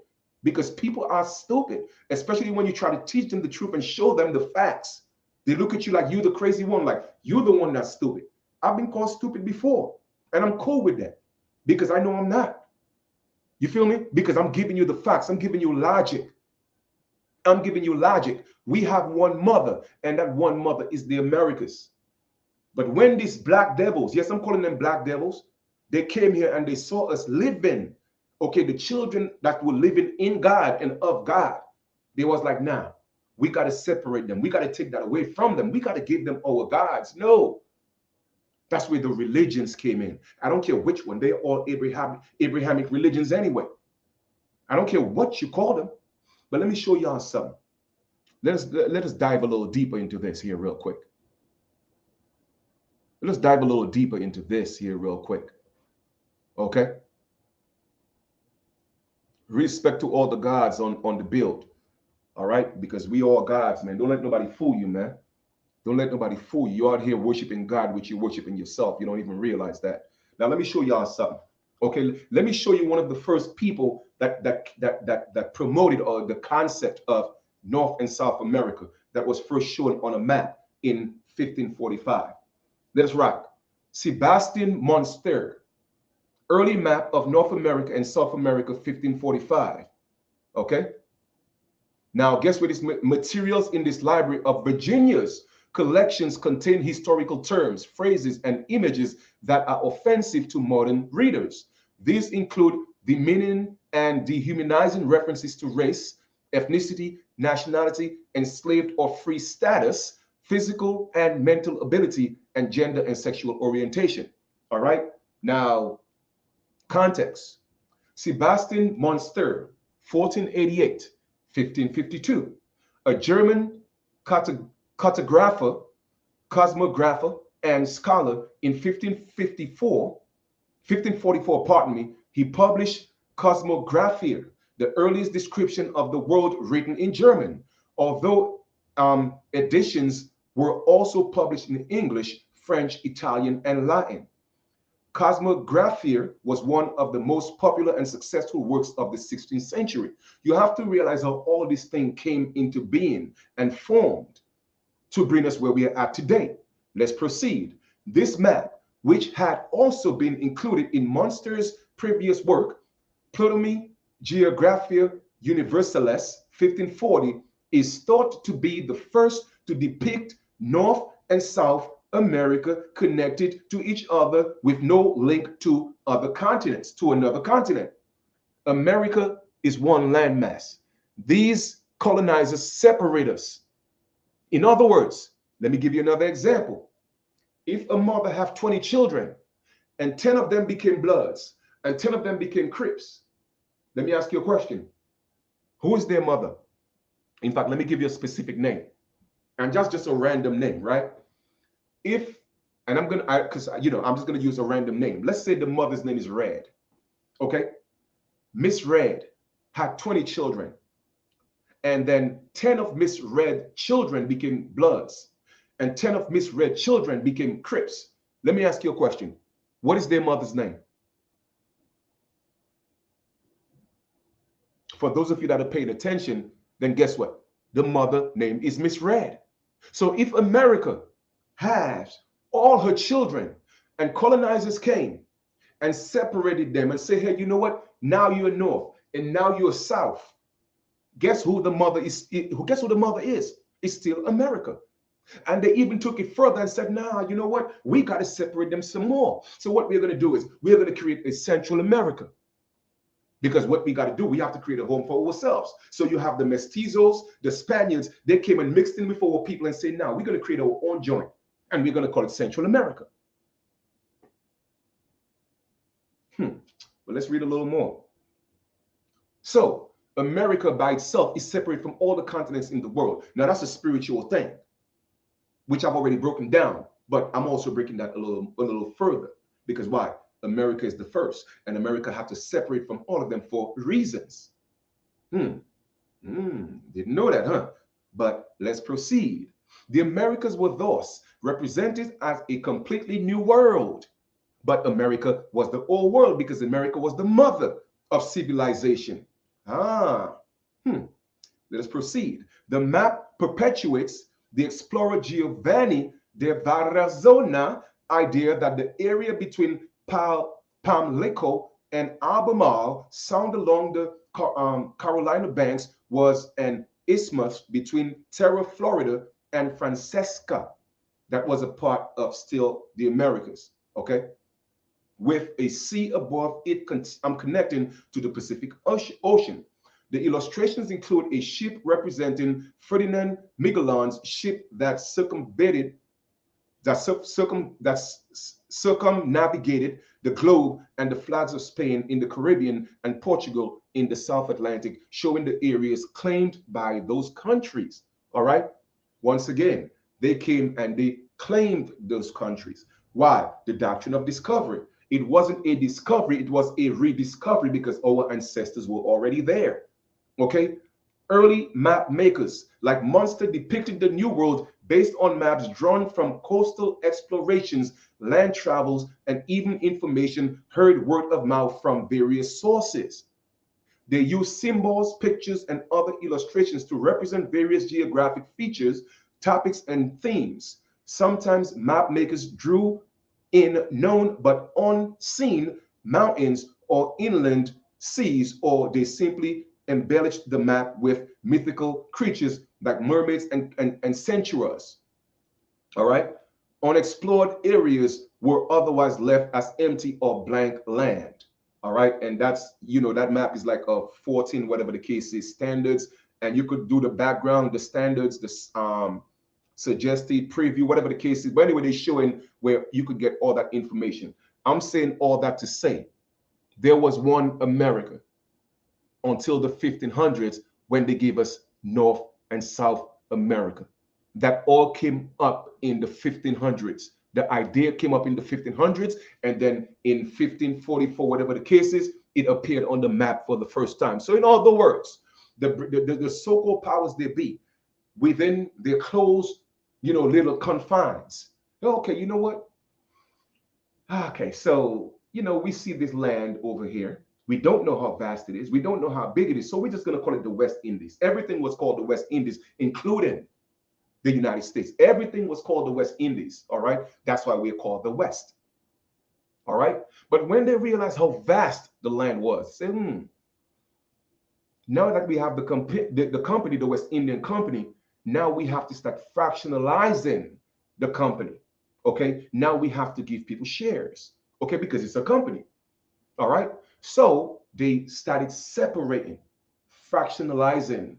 because people are stupid, especially when you try to teach them the truth and show them the facts. They look at you like you're the crazy one, like you're the one that's stupid. I've been called stupid before, and I'm cool with that because I know I'm not. You feel me? Because I'm giving you the facts. I'm giving you logic. I'm giving you logic. We have one mother, and that one mother is the Americas. But when these black devils, yes, I'm calling them black devils, they came here and they saw us living, okay, the children that were living in God and of God, they was like, nah, we got to separate them. We got to take that away from them. We got to give them our gods. No. That's where the religions came in. I don't care which one. They're all Abrahamic religions anyway. I don't care what you call them. But let me show y'all something. Let us dive a little deeper into this here real quick. Let's dive a little deeper into this here real quick. Okay? Respect to all the gods on the build. All right? Because we all gods, man. Don't let nobody fool you, man. Don't let nobody fool you. You're out here worshiping God, which you're worshiping yourself. You don't even realize that. Now, let me show y'all something. Okay, let me show you one of the first people that promoted the concept of North and South America. that was first shown on a map in 1545. Let us rock. Sebastian Monster, early map of North America and South America, 1545. Okay. Now, guess what? These materials in this library of Virginia's collections contain historical terms, phrases, and images that are offensive to modern readers. These include demeaning and dehumanizing references to race, ethnicity, nationality, enslaved or free status, physical and mental ability, and gender and sexual orientation. All right. Now, context. Sebastian Monster, 1488, 1552, a German cartographer, cosmographer, and scholar. In 1544, pardon me, he published Cosmographia, the earliest description of the world written in German, although editions were also published in English, French, Italian, and Latin. Cosmographia was one of the most popular and successful works of the 16th century. You have to realize how all this thing came into being and formed to bring us where we are at today. Let's proceed. This map, which had also been included in Monster's previous work, Ptolemy Geographia Universalis, 1540, is thought to be the first to depict North and South America connected to each other with no link to other continents, to another continent. America is one landmass. These colonizers separate us. In other words, let me give you another example. If a mother have 20 children and 10 of them became Bloods and 10 of them became Crips, let me ask you a question. Who is their mother? In fact, let me give you a specific name, and just a random name, right? If, and I'm just gonna use a random name. Let's say the mother's name is Red. Okay, Miss Red had 20 children, and then 10 of Miss Red children became Bloods, and 10 of Miss Red children became Crips. Let me ask you a question. What is their mother's name? For those of you that are paying attention, then guess what? The mother name is Miss Red. So if America has all her children and colonizers came and separated them and say, hey, you know what? Now you're North and now you're South. Guess who the mother is? Guess who the mother is? It's still America. And they even took it further and said, nah, you know what? We got to separate them some more. So what we're going to do is we're going to create a Central America. Because what we got to do, we have to create a home for ourselves. So you have the mestizos, the Spaniards, they came and mixed in with our people and say, now we're going to create our own joint. And we're going to call it Central America. But let's read a little more. So America by itself is separate from all the continents in the world. Now that's a spiritual thing, which I've already broken down, but I'm also breaking that a little further. Because why? America is the first, and America had to separate from all of them for reasons. Didn't know that, huh? But let's proceed. The Americas were thus represented as a completely new world. But America was the old world because America was the mother of civilization. Let us proceed. The map perpetuates the explorer Giovanni de Verrazzano idea that the area between Pamlico and Albemarle Sound along the Carolina banks was an isthmus between Terra, Florida and Francesca that was a part of still the Americas, okay? With a sea above it connecting to the Pacific Ocean. The illustrations include a ship representing Ferdinand Magellan's ship that circumnavigated the globe, and the flags of Spain in the Caribbean and Portugal in the South Atlantic, showing the areas claimed by those countries. All right. Once again, they came and they claimed those countries. Why? The doctrine of discovery. It wasn't a discovery, it was a rediscovery because our ancestors were already there. Okay. Early map makers like Monster depicted the New World based on maps drawn from coastal explorations, land travels, and even information heard word of mouth from various sources. They use symbols, pictures, and other illustrations to represent various geographic features, topics, and themes. Sometimes map makers drew in known but unseen mountains or inland seas, or they simply embellished the map with mythical creatures like mermaids and centaurs. All right. Unexplored areas were otherwise left as empty or blank land. All right. And that's, that map is like a 14, whatever the case is, standards. And you could do the background, the standards, the suggested preview, whatever the case is. But anyway, they're showing where you could get all that information. I'm saying all that to say there was one America until the 1500s when they gave us North and South America. That all came up in the 1500s. The idea came up in the 1500s, and then in 1544, whatever the case is, it appeared on the map for the first time. So in other words, the so-called powers there be, within their closed, little confines. Okay, you know what? Okay, so, we see this land over here. We don't know how vast it is. We don't know how big it is. So we're just going to call it the West Indies. Everything was called the West Indies, including the United States. Everything was called the West Indies. All right. That's why we're called the West. All right. But when they realized how vast the land was, say, now that we have the company, the West Indian Company, now we have to start fractionalizing the company. Okay. Now we have to give people shares. Okay. Because it's a company. All right. So they started separating, fractionalizing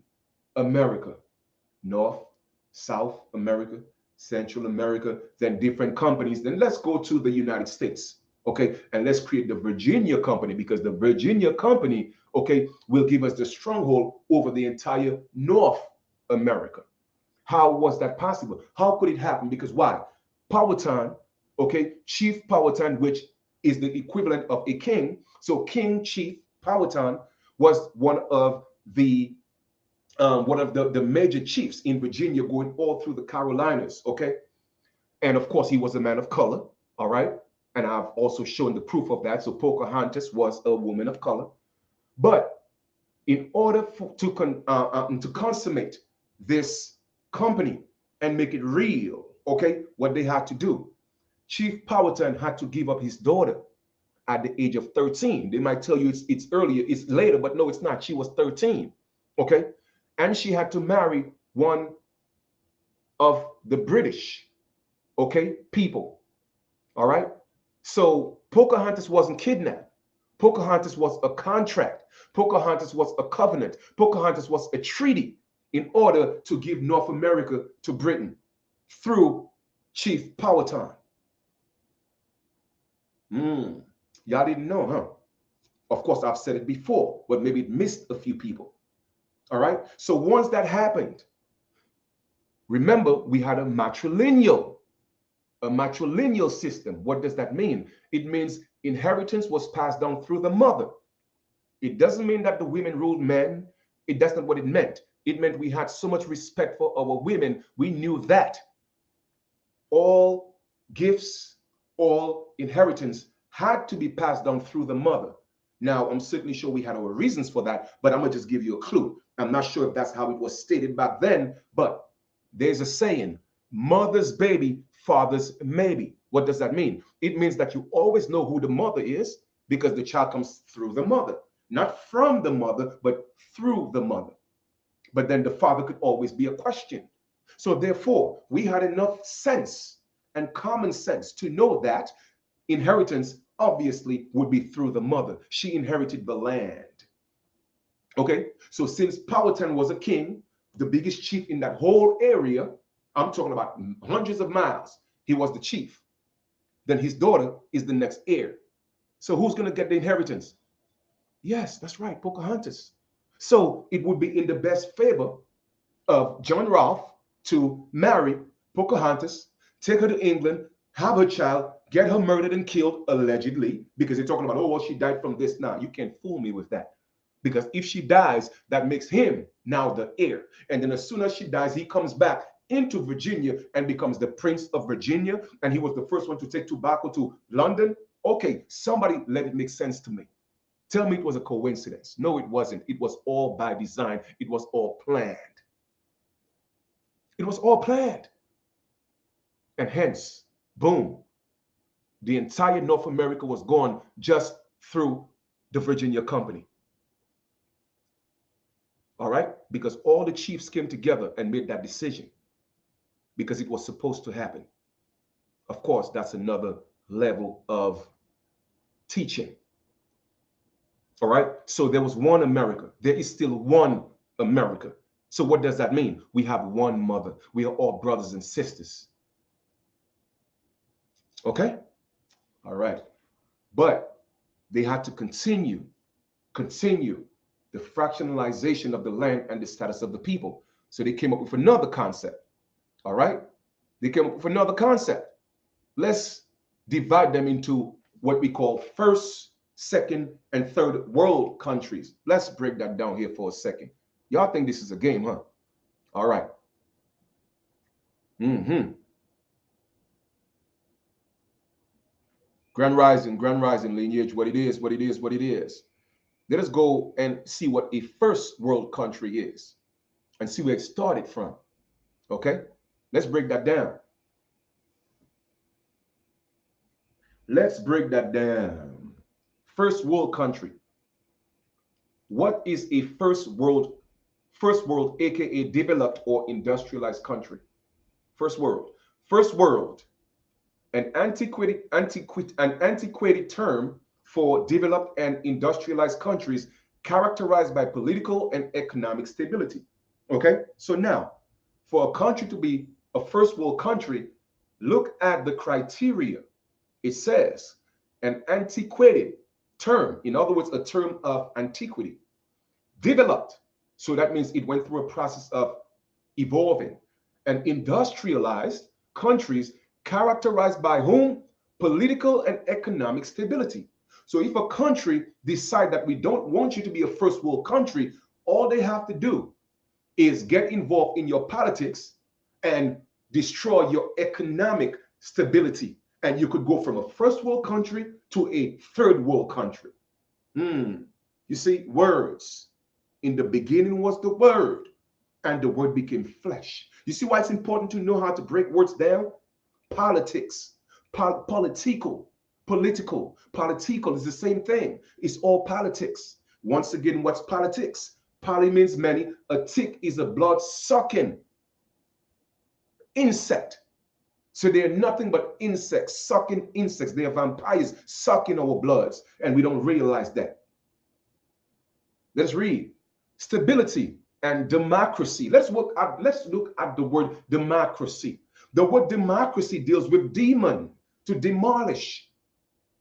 America, North, South America, Central America, then different companies. Then let's go to the United States. Okay. And let's create the Virginia Company, because the Virginia Company, okay, will give us the stronghold over the entire North America. How was that possible? How could it happen? Because why? Powhatan, okay, Chief Powhatan, which is the equivalent of a king. So King Chief Powhatan was one of the major chiefs in Virginia, going all through the Carolinas. Okay, and of course he was a man of color. All right, and I've also shown the proof of that. So Pocahontas was a woman of color, but in order to consummate this company and make it real, okay, what they had to do, Chief Powhatan had to give up his daughter at the age of 13. They might tell you it's earlier, it's later, but no, it's not. She was 13, okay? And she had to marry one of the British, okay, people, all right? So Pocahontas wasn't kidnapped. Pocahontas was a contract. Pocahontas was a covenant. Pocahontas was a treaty in order to give North America to Britain through Chief Powhatan. Y'all didn't know, huh? Of course, I've said it before, but maybe it missed a few people. All right. So once that happened, remember, we had a matrilineal system. What does that mean? It means inheritance was passed down through the mother. It doesn't mean that the women ruled men. That's not what it meant. It meant we had so much respect for our women. We knew that all gifts, all inheritance had to be passed down through the mother. Now, I'm certainly sure we had our reasons for that, but I'm going to just give you a clue. I'm not sure if that's how it was stated back then, but there's a saying, mother's baby, father's maybe. What does that mean? It means that you always know who the mother is because the child comes through the mother, not from the mother, but through the mother. But then the father could always be a question. So therefore, we had enough sense and common sense to know that inheritance obviously would be through the mother. She inherited the land. Okay, so since Powhatan was a king, the biggest chief in that whole area, I'm talking about hundreds of miles, he was the chief. Then his daughter is the next heir. So who's going to get the inheritance? Yes, that's right, Pocahontas. So it would be in the best favor of John Rolfe to marry Pocahontas, take her to England, have her child, get her murdered and killed, allegedly, because they're talking about, oh, well, she died from this. Now, you can't fool me with that. Because if she dies, that makes him now the heir. And then as soon as she dies, he comes back into Virginia and becomes the Prince of Virginia. And he was the first one to take tobacco to London. Okay, somebody let it make sense to me. Tell me it was a coincidence. No, it wasn't. It was all by design. It was all planned. It was all planned. And hence, boom, the entire North America was gone just through the Virginia Company. All right? Because all the chiefs came together and made that decision because it was supposed to happen. Of course, that's another level of teaching. All right? So there was one America. There is still one America. So what does that mean? We have one mother. We are all brothers and sisters. Okay? All right. But they had to continue the fractionalization of the land and the status of the people. So they came up with another concept. All right? They came up with another concept. Let's divide them into what we call first, second, and third world countries. Let's break that down here for a second. Y'all think this is a game, huh? All right. Grand Rising lineage, what it is. Let us go and see what a first world country is and see where it started from. Okay? Let's break that down. Let's break that down. First world country. What is a first world, aka developed or industrialized country? First world. First world, an antiquated term for developed and industrialized countries characterized by political and economic stability. Okay, so now for a country to be a first world country, look at the criteria. It says an antiquated term, in other words, a term of antiquity, developed. So that means it went through a process of evolving. And industrialized countries characterized by whom? Political and economic stability. So if a country decide that we don't want you to be a first world country, all they have to do is get involved in your politics and destroy your economic stability. And you could go from a first world country to a third world country. You see, words. In the beginning was the word, and the word became flesh. You see why it's important to know how to break words down? Politics, political is the same thing. It's all politics. Once again, what's politics? Poly means many. A tick is a blood-sucking insect. So they're nothing but insects, sucking insects. They are vampires sucking our bloods, and we don't realize that. Let's read. Stability and democracy. Let's look at the word democracy. The word democracy deals with demon, to demolish.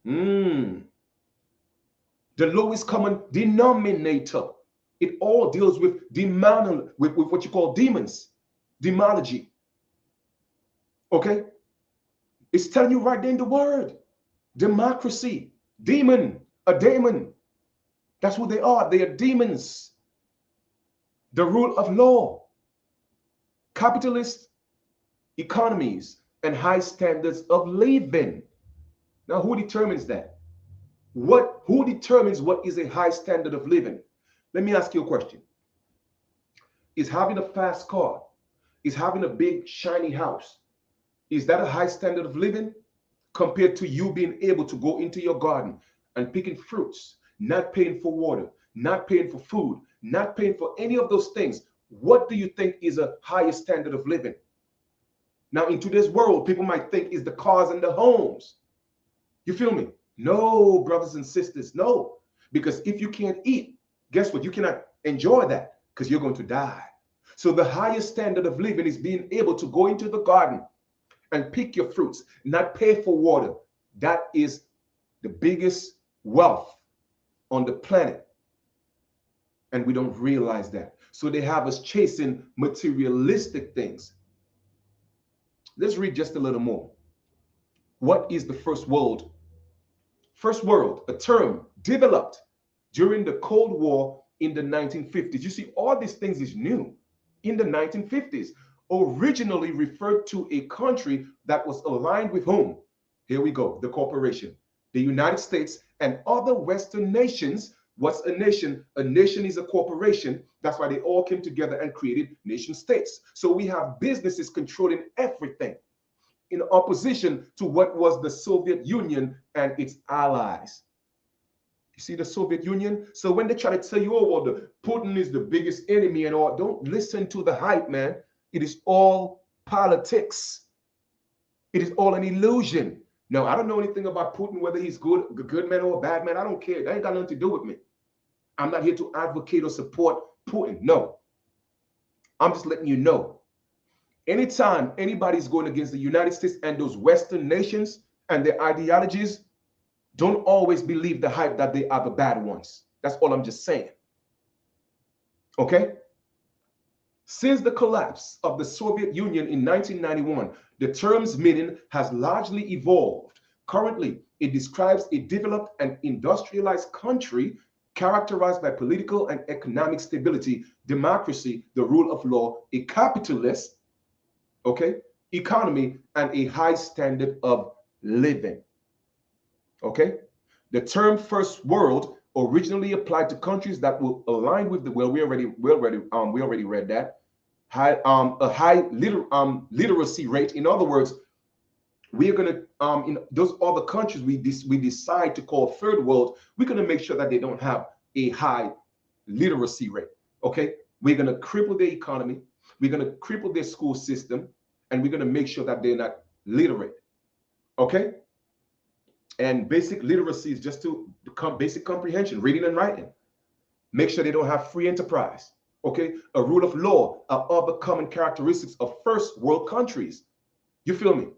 The lowest common denominator. It all deals with demon, with what you call demons, demology. Okay? It's telling you right there in the word. Democracy, demon, a demon. That's who they are. They are demons. The rule of law, capitalist economies, and high standards of living. Now, who determines that? Who determines what is a high standard of living? Let me ask you a question. Is having a fast car, is having a big shiny house, is that a high standard of living compared to you being able to go into your garden and picking fruits, not paying for water, not paying for food, not paying for any of those things? What do you think is a higher standard of living? Now, in today's world, people might think is the cars and the homes. You feel me? No, brothers and sisters, no. Because if you can't eat, guess what? You cannot enjoy that because you're going to die. So the highest standard of living is being able to go into the garden and pick your fruits, not pay for water. That is the biggest wealth on the planet. And we don't realize that. So they have us chasing materialistic things. Let's read just a little more. What is the first world? First world, a term developed during the Cold War in the 1950s. You see, all these things is new in the 1950s. Originally referred to a country that was aligned with whom? Here we go, the corporation, the United States and other Western nations What's a nation? A nation is a corporation. That's why they all came together and created nation states. So we have businesses controlling everything in opposition to what was the Soviet Union and its allies. You see the Soviet Union? So when they try to tell you, oh, well, the Putin is the biggest enemy and all, don't listen to the hype, man. It is all politics. It is all an illusion. No, I don't know anything about Putin, whether he's a good man or a bad man. I don't care. That ain't got nothing to do with me. I'm not here to advocate or support Putin. No. I'm just letting you know. Anytime anybody's going against the United States and those Western nations and their ideologies, don't always believe the hype that they are the bad ones. That's all I'm just saying. Okay? Since the collapse of the Soviet Union in 1991, the term's meaning has largely evolved. Currently, it describes a developed and industrialized country characterized by political and economic stability, democracy, the rule of law, a capitalist, okay, economy, and a high standard of living. Okay, the term first world originally applied to countries that will align with the, well, we already read that, a high literacy rate. In other words, we're gonna in those other countries we decide to call third world, we're gonna make sure that they don't have a high literacy rate. Okay, we're gonna cripple their economy, we're gonna cripple their school system, and we're gonna make sure that they're not literate. Okay. And basic literacy is just to become basic comprehension, reading and writing. Make sure they don't have free enterprise. Okay, a rule of law are other common characteristics of first world countries. You feel me?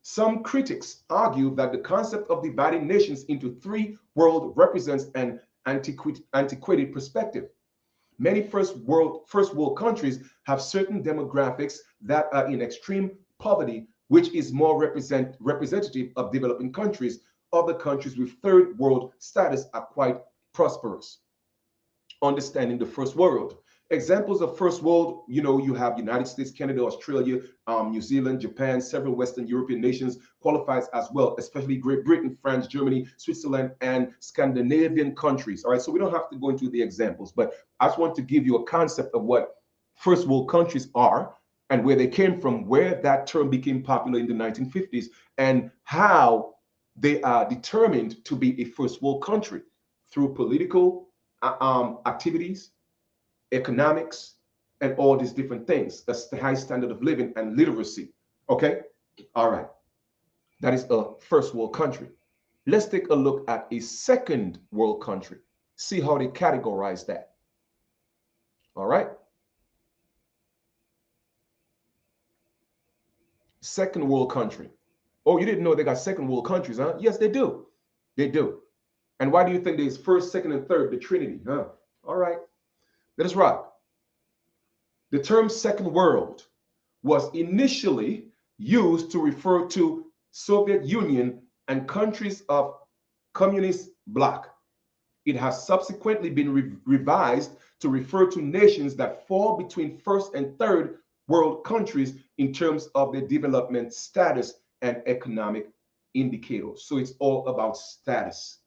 Some critics argue that the concept of dividing nations into three worlds represents an antiquated perspective. Many first world countries have certain demographics that are in extreme poverty, which is more representative of developing countries. Other countries with third world status are quite prosperous. Understanding the first world. Examples of first world, you have United States, Canada, Australia, New Zealand, Japan, several Western European nations qualifies as well, especially Great Britain, France, Germany, Switzerland, and Scandinavian countries. All right, so we don't have to go into the examples, but I just want to give you a concept of what first world countries are and where they came from, where that term became popular in the 1950s, and how they are determined to be a first world country through political activities, economics, and all these different things. That's the high standard of living and literacy. Okay? All right. That is a first world country. Let's take a look at a second world country. See how they categorize that. All right? Second world country. Oh, you didn't know they got second world countries, huh? Yes, they do. They do. And why do you think there's first, second, and third, the Trinity, huh? All right. Let us rock. The term second world was initially used to refer to Soviet Union and countries of communist bloc. It has subsequently been revised to refer to nations that fall between first and third world countries in terms of their development status and economic indicators. So it's all about status.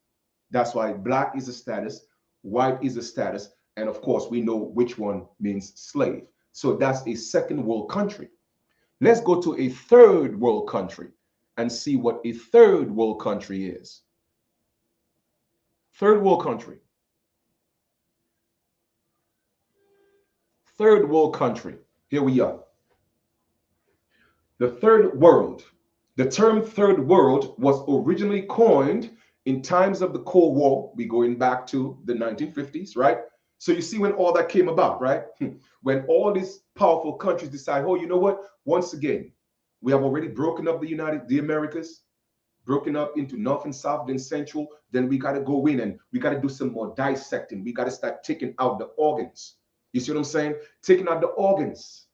That's why black is a status, white is a status, and of course we know which one means slave. So that's a second world country. Let's go to a third world country and see what a third world country is. Third world country. Third world country. Here we are. The third world. The term third world was originally coined in times of the Cold War. We're going back to the 1950s, right? So you see when all that came about, right? When all these powerful countries decide, oh, you know what? Once again, we have already broken up the Americas, broken up into North and South, then Central. Then we got to go in and we got to do some more dissecting. We got to start taking out the organs. You see what I'm saying? Taking out the organs.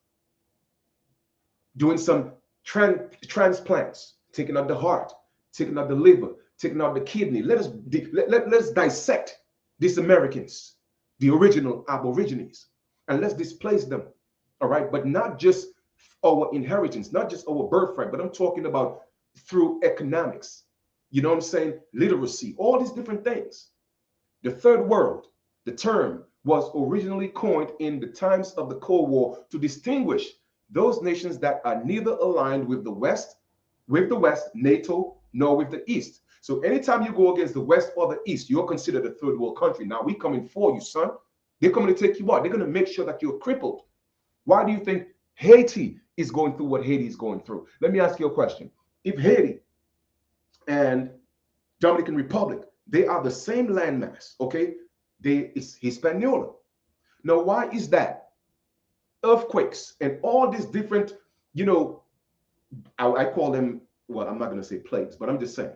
Doing some transplants, taking out the heart, taking out the liver, taking out the kidney. Let's dissect these Americans, the original Aborigines, and let's displace them. All right, but not just our inheritance, not just our birthright, but I'm talking about through economics. You know what I'm saying? Literacy, all these different things. The third world, the term, was originally coined in the times of the Cold War to distinguish those nations that are neither aligned with the West, NATO, nor with the East. So anytime you go against the West or the East, you're considered a third world country. Now we coming for you, son. They're coming to take you out. They're going to make sure that you're crippled. Why do you think Haiti is going through what Haiti is going through? Let me ask you a question. If Haiti and Dominican Republic, they are the same landmass, okay? It's Hispaniola. Now, why is that? Earthquakes and all these different, you know, I call them, well, I'm not going to say plagues, but I'm just saying.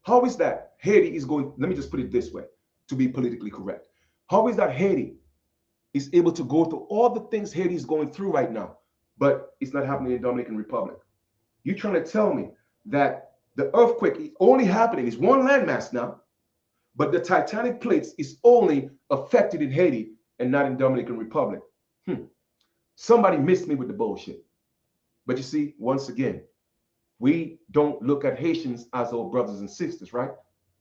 How is that Haiti is going, let me just put it this way to be politically correct. How is that Haiti is able to go through all the things Haiti is going through right now, but it's not happening in Dominican Republic? You're trying to tell me that the earthquake is only happening, it's one landmass now, but the tectonic plates is only affected in Haiti and not in Dominican Republic. Somebody missed me with the bullshit. But you see, once again, we don't look at Haitians as our brothers and sisters, right?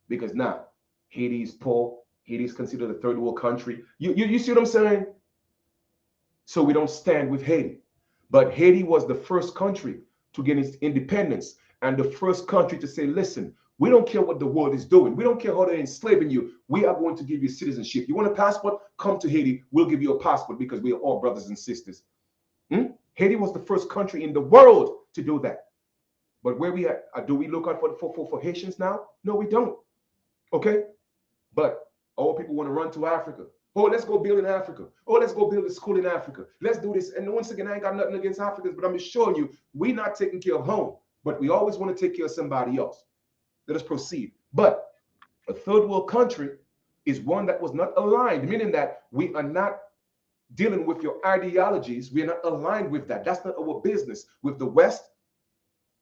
Because now Haiti is poor. Haiti is considered a third world country. You see what I'm saying? So we don't stand with Haiti. But Haiti was the first country to get its independence and the first country to say, listen, we don't care what the world is doing. We don't care how they're enslaving you. We are going to give you citizenship. You want a passport? Come to Haiti. We'll give you a passport because we are all brothers and sisters. Haiti was the first country in the world to do that. But where we at? Do we look out for Haitians now? No, we don't. Okay? But all people want to run to Africa. Oh, let's go build in Africa. Oh, let's go build a school in Africa. Let's do this. And once again, I ain't got nothing against Africans, but I'm just showing you, we're not taking care of home. But we always want to take care of somebody else. Let us proceed. But a third world country is one that was not aligned, meaning that we are not dealing with your ideologies. We are not aligned with that. That's not our business with the West,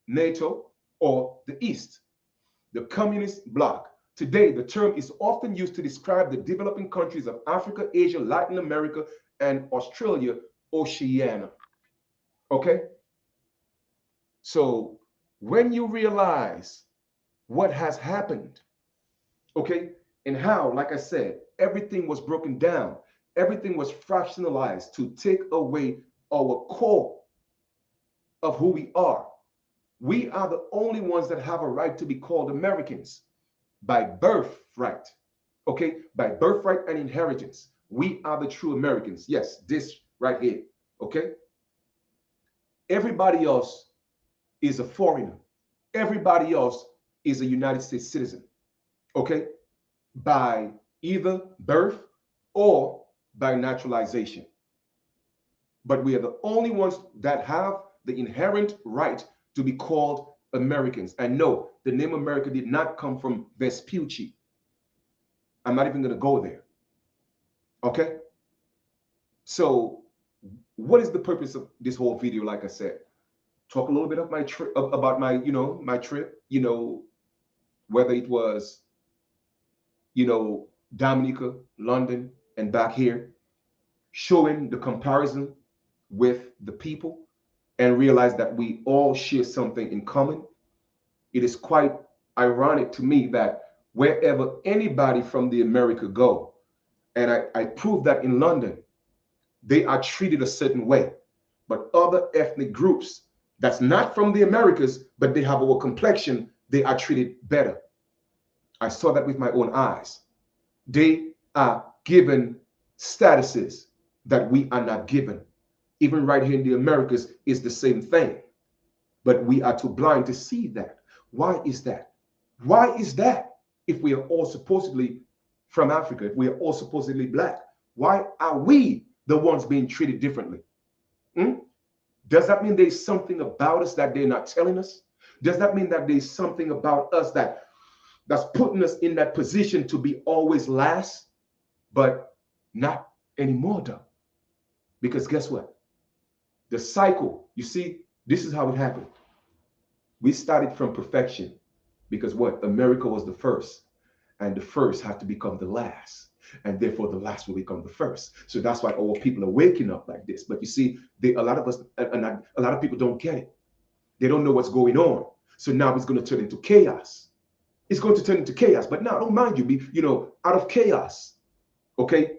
NATO, or the East. The communist bloc. Today, the term is often used to describe the developing countries of Africa, Asia, Latin America, and Australia, Oceania. Okay? So when you realize what has happened, okay, and how, like I said, everything was broken down, everything was fractionalized to take away our core of who we are. We are the only ones that have a right to be called Americans by birthright, okay? By birthright and inheritance. We are the true Americans. Yes, this right here, okay? Everybody else is a foreigner. Everybody else is a United States citizen, okay? By either birth or by naturalization. But we are the only ones that have the inherent right to be called Americans. And no, the name America did not come from Vespucci. I'm not even going to go there. Okay? So what is the purpose of this whole video? Like I said, talk a little bit of my trip, about my, my trip, whether it was, Dominica, London, and back here, showing the comparison with the people and realize that we all share something in common. It is quite ironic to me that wherever anybody from the America go, and I proved that in London, they are treated a certain way. But other ethnic groups that's not from the Americas, but they have our complexion, they are treated better. I saw that with my own eyes. They are given statuses that we are not given. Even right here in the Americas is the same thing. But we are too blind to see that. Why is that? Why is that? If we are all supposedly from Africa, if we are all supposedly black, why are we the ones being treated differently? Does that mean there's something about us that they're not telling us? Does that mean that there's something about us that's putting us in that position to be always last? But not anymore, though. Because guess what? The cycle, you see, this is how it happened. We started from perfection because what? America was the first, and the first had to become the last, and therefore the last will become the first. So that's why all people are waking up like this. But you see, a lot of people don't get it. They don't know what's going on. So now it's going to turn into chaos. It's going to turn into chaos. But now, don't mind you, out of chaos, okay,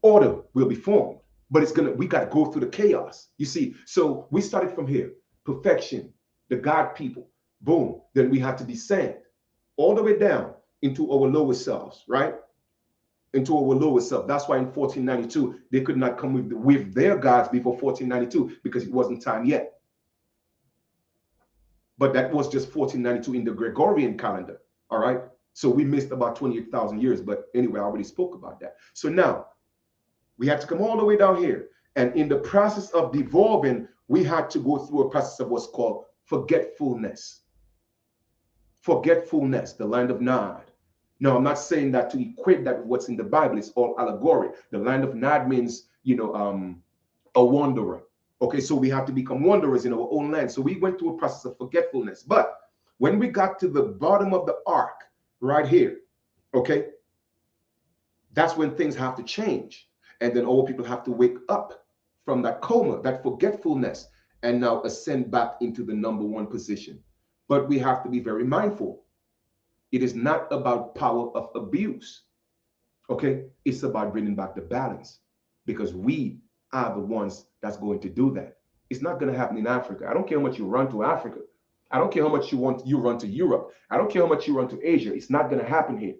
order will be formed. But we got to go through the chaos. You see, so we started from here, perfection, the God people, boom. Then we had to descend all the way down into our lower selves, right? Into our lower self. That's why in 1492 they could not come with their gods before 1492 because it wasn't time yet. But that was just 1492 in the Gregorian calendar. All right. So we missed about 28,000 years. But anyway, I already spoke about that. So now we had to come all the way down here. And in the process of devolving, we had to go through a process of what's called forgetfulness. Forgetfulness, the land of Nod. No, I'm not saying that to equate that with what's in the Bible. It's all allegory. The land of Nod means, a wanderer. Okay, so we have to become wanderers in our own land. So we went through a process of forgetfulness. But when we got to the bottom of the arc, right here, okay, that's when things have to change. And then all people have to wake up from that coma, that forgetfulness, and now ascend back into the number one position. But we have to be very mindful. It is not about power of abuse. Okay, it's about bringing back the balance, because we are the ones that's going to do that. It's not going to happen in Africa. I don't care how much you run to Africa. I don't care how much you run to Europe. I don't care how much you run to Asia. It's not going to happen here.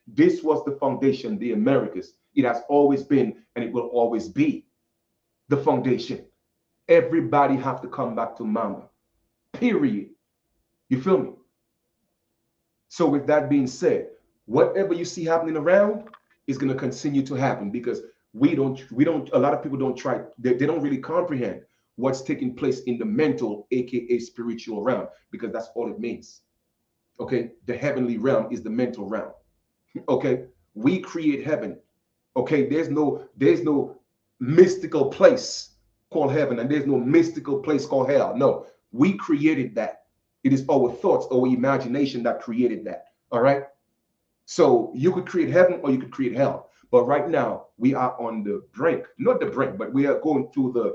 This was the foundation, the Americas. It has always been, and it will always be the foundation. Everybody have to come back to Mama. Period. You feel me? So with that being said, whatever you see happening around is going to continue to happen, because a lot of people don't try, they don't really comprehend what's taking place in the mental, aka spiritual realm, because that's all it means. Okay, the heavenly realm is the mental realm. Okay, we create heaven. Okay, there's no mystical place called heaven, and there's no mystical place called hell. No, we created that. It is our thoughts, our imagination that created that. All right. So you could create heaven or you could create hell. But right now we are on the brink, not the brink, but we are going through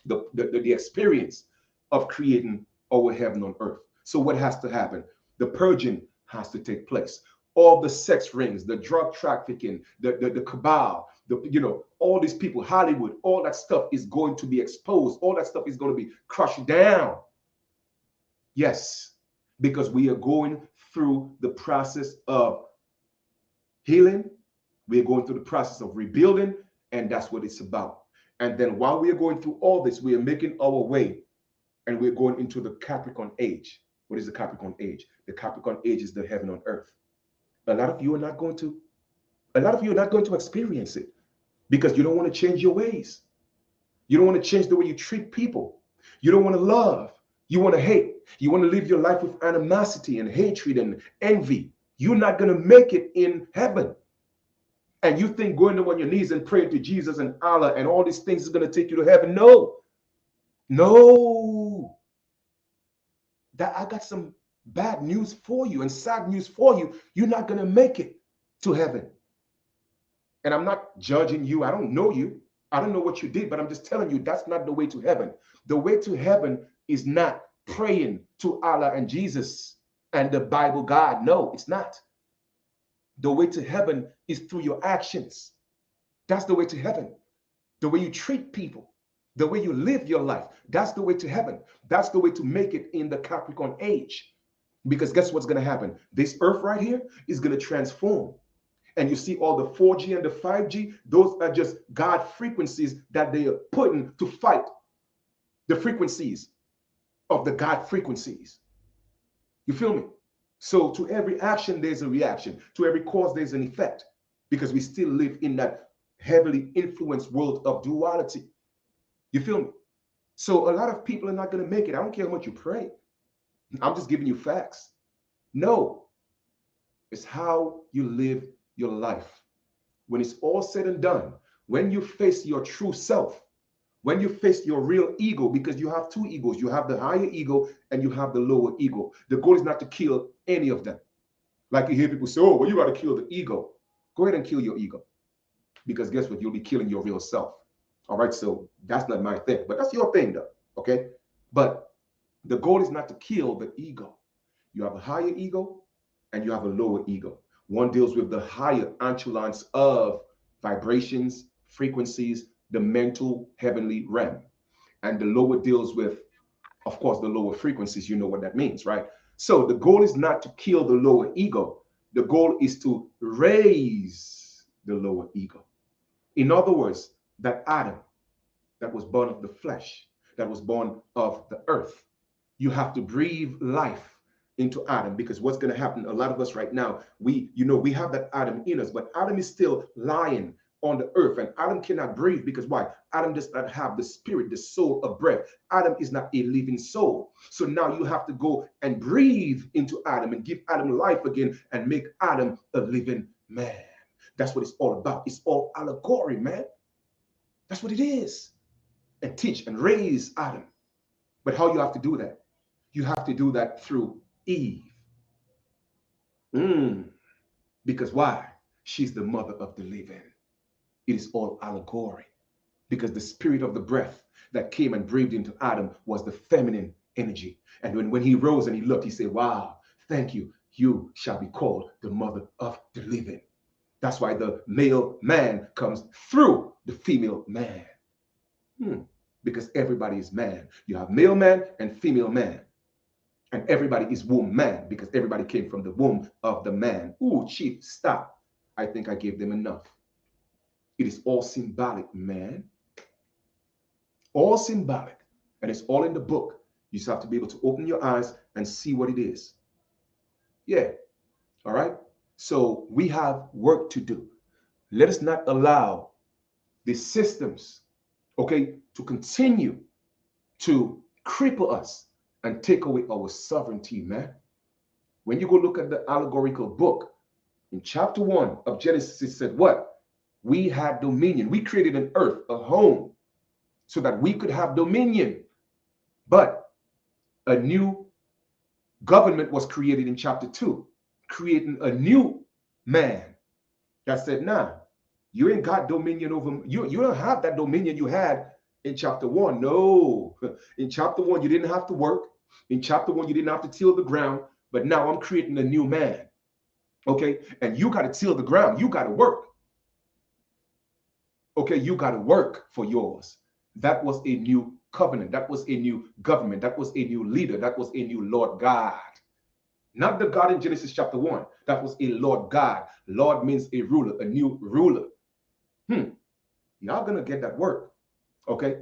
the experience of creating our heaven on earth. So what has to happen? The purging has to take place. All the sex rings, the drug trafficking, the cabal, all these people, Hollywood, all that stuff is going to be exposed. All that stuff is going to be crushed down. Yes, because we are going through the process of healing. We are going through the process of rebuilding, and that's what it's about. And then while we are going through all this, we are making our way, and we're going into the Capricorn age. What is the Capricorn age? The Capricorn age is the heaven on earth. A lot of you are not going to experience it because you don't want to change your ways. You don't want to change the way you treat people. You don't want to love. You want to hate. You want to live your life with animosity and hatred and envy. You're not going to make it in heaven. And you think going on your knees and praying to Jesus and Allah and all these things is going to take you to heaven? No. No. I got some bad news for you and sad news for you. You're not going to make it to heaven. And I'm not judging you. I don't know you. I don't know what you did, but I'm just telling you that's not the way to heaven. The way to heaven is not praying to Allah and Jesus and the Bible God. No, it's not. The way to heaven is through your actions. That's the way to heaven. The way you treat people, the way you live your life, that's the way to heaven. That's the way to make it in the Capricorn age. Because guess what's going to happen? This earth right here is going to transform. And you see all the 4G and the 5G, those are just God frequencies that they are putting to fight the frequencies of the God frequencies. You feel me? So to every action, there's a reaction. To every cause, there's an effect. Because we still live in that heavily influenced world of duality. You feel me? So a lot of people are not going to make it. I don't care how much you pray. I'm just giving you facts. No. It's how you live your life. When it's all said and done, when you face your true self, when you face your real ego, because you have two egos, you have the higher ego and you have the lower ego. The goal is not to kill any of them. Like you hear people say, oh, well, you got to kill the ego. Go ahead and kill your ego. Because guess what? You'll be killing your real self. All right. So that's not my thing, but that's your thing though. Okay. But the goal is not to kill the ego. You have a higher ego and you have a lower ego. One deals with the higher echelons of vibrations, frequencies, the mental heavenly realm. And the lower deals with, of course, the lower frequencies. You know what that means, right? So the goal is not to kill the lower ego. The goal is to raise the lower ego. In other words, that Adam that was born of the flesh, that was born of the earth, you have to breathe life into Adam, because what's going to happen, a lot of us right now, we have that Adam in us, but Adam is still lying on the earth, and Adam cannot breathe because why? Adam does not have the spirit, the soul of breath. Adam is not a living soul. So now you have to go and breathe into Adam and give Adam life again and make Adam a living man. That's what it's all about. It's all allegory, man. That's what it is. And teach and raise Adam. But how you have to do that? You have to do that through Eve. Because why? She's the mother of the living. It is all allegory. Because the spirit of the breath that came and breathed into Adam was the feminine energy. And when he rose and he looked, he said, wow, thank you. You shall be called the mother of the living. That's why the male man comes through the female man. Because everybody is man. You have male man and female man. And everybody is womb man, because everybody came from the womb of the man. Ooh, Chief, stop. I think I gave them enough. It is all symbolic, man. All symbolic. And it's all in the book. You just have to be able to open your eyes and see what it is. Yeah. All right. So we have work to do. Let us not allow the systems, okay, to continue to cripple us and take away our sovereignty, man. When you go look at the allegorical book, in chapter 1 of Genesis, it said what? We had dominion. We created an earth, a home, so that we could have dominion. But a new government was created in chapter 2, creating a new man that said, nah, you ain't got dominion over, you don't have that dominion you had in chapter 1. No. In chapter 1, you didn't have to work. In chapter 1, you didn't have to till the ground. But now I'm creating a new man. Okay? And you got to till the ground. You got to work. Okay? You got to work for yours. That was a new covenant. That was a new government. That was a new leader. That was a new Lord God. Not the God in Genesis chapter 1. That was a Lord God. Lord means a ruler, a new ruler. Y'all going to get that work. Okay?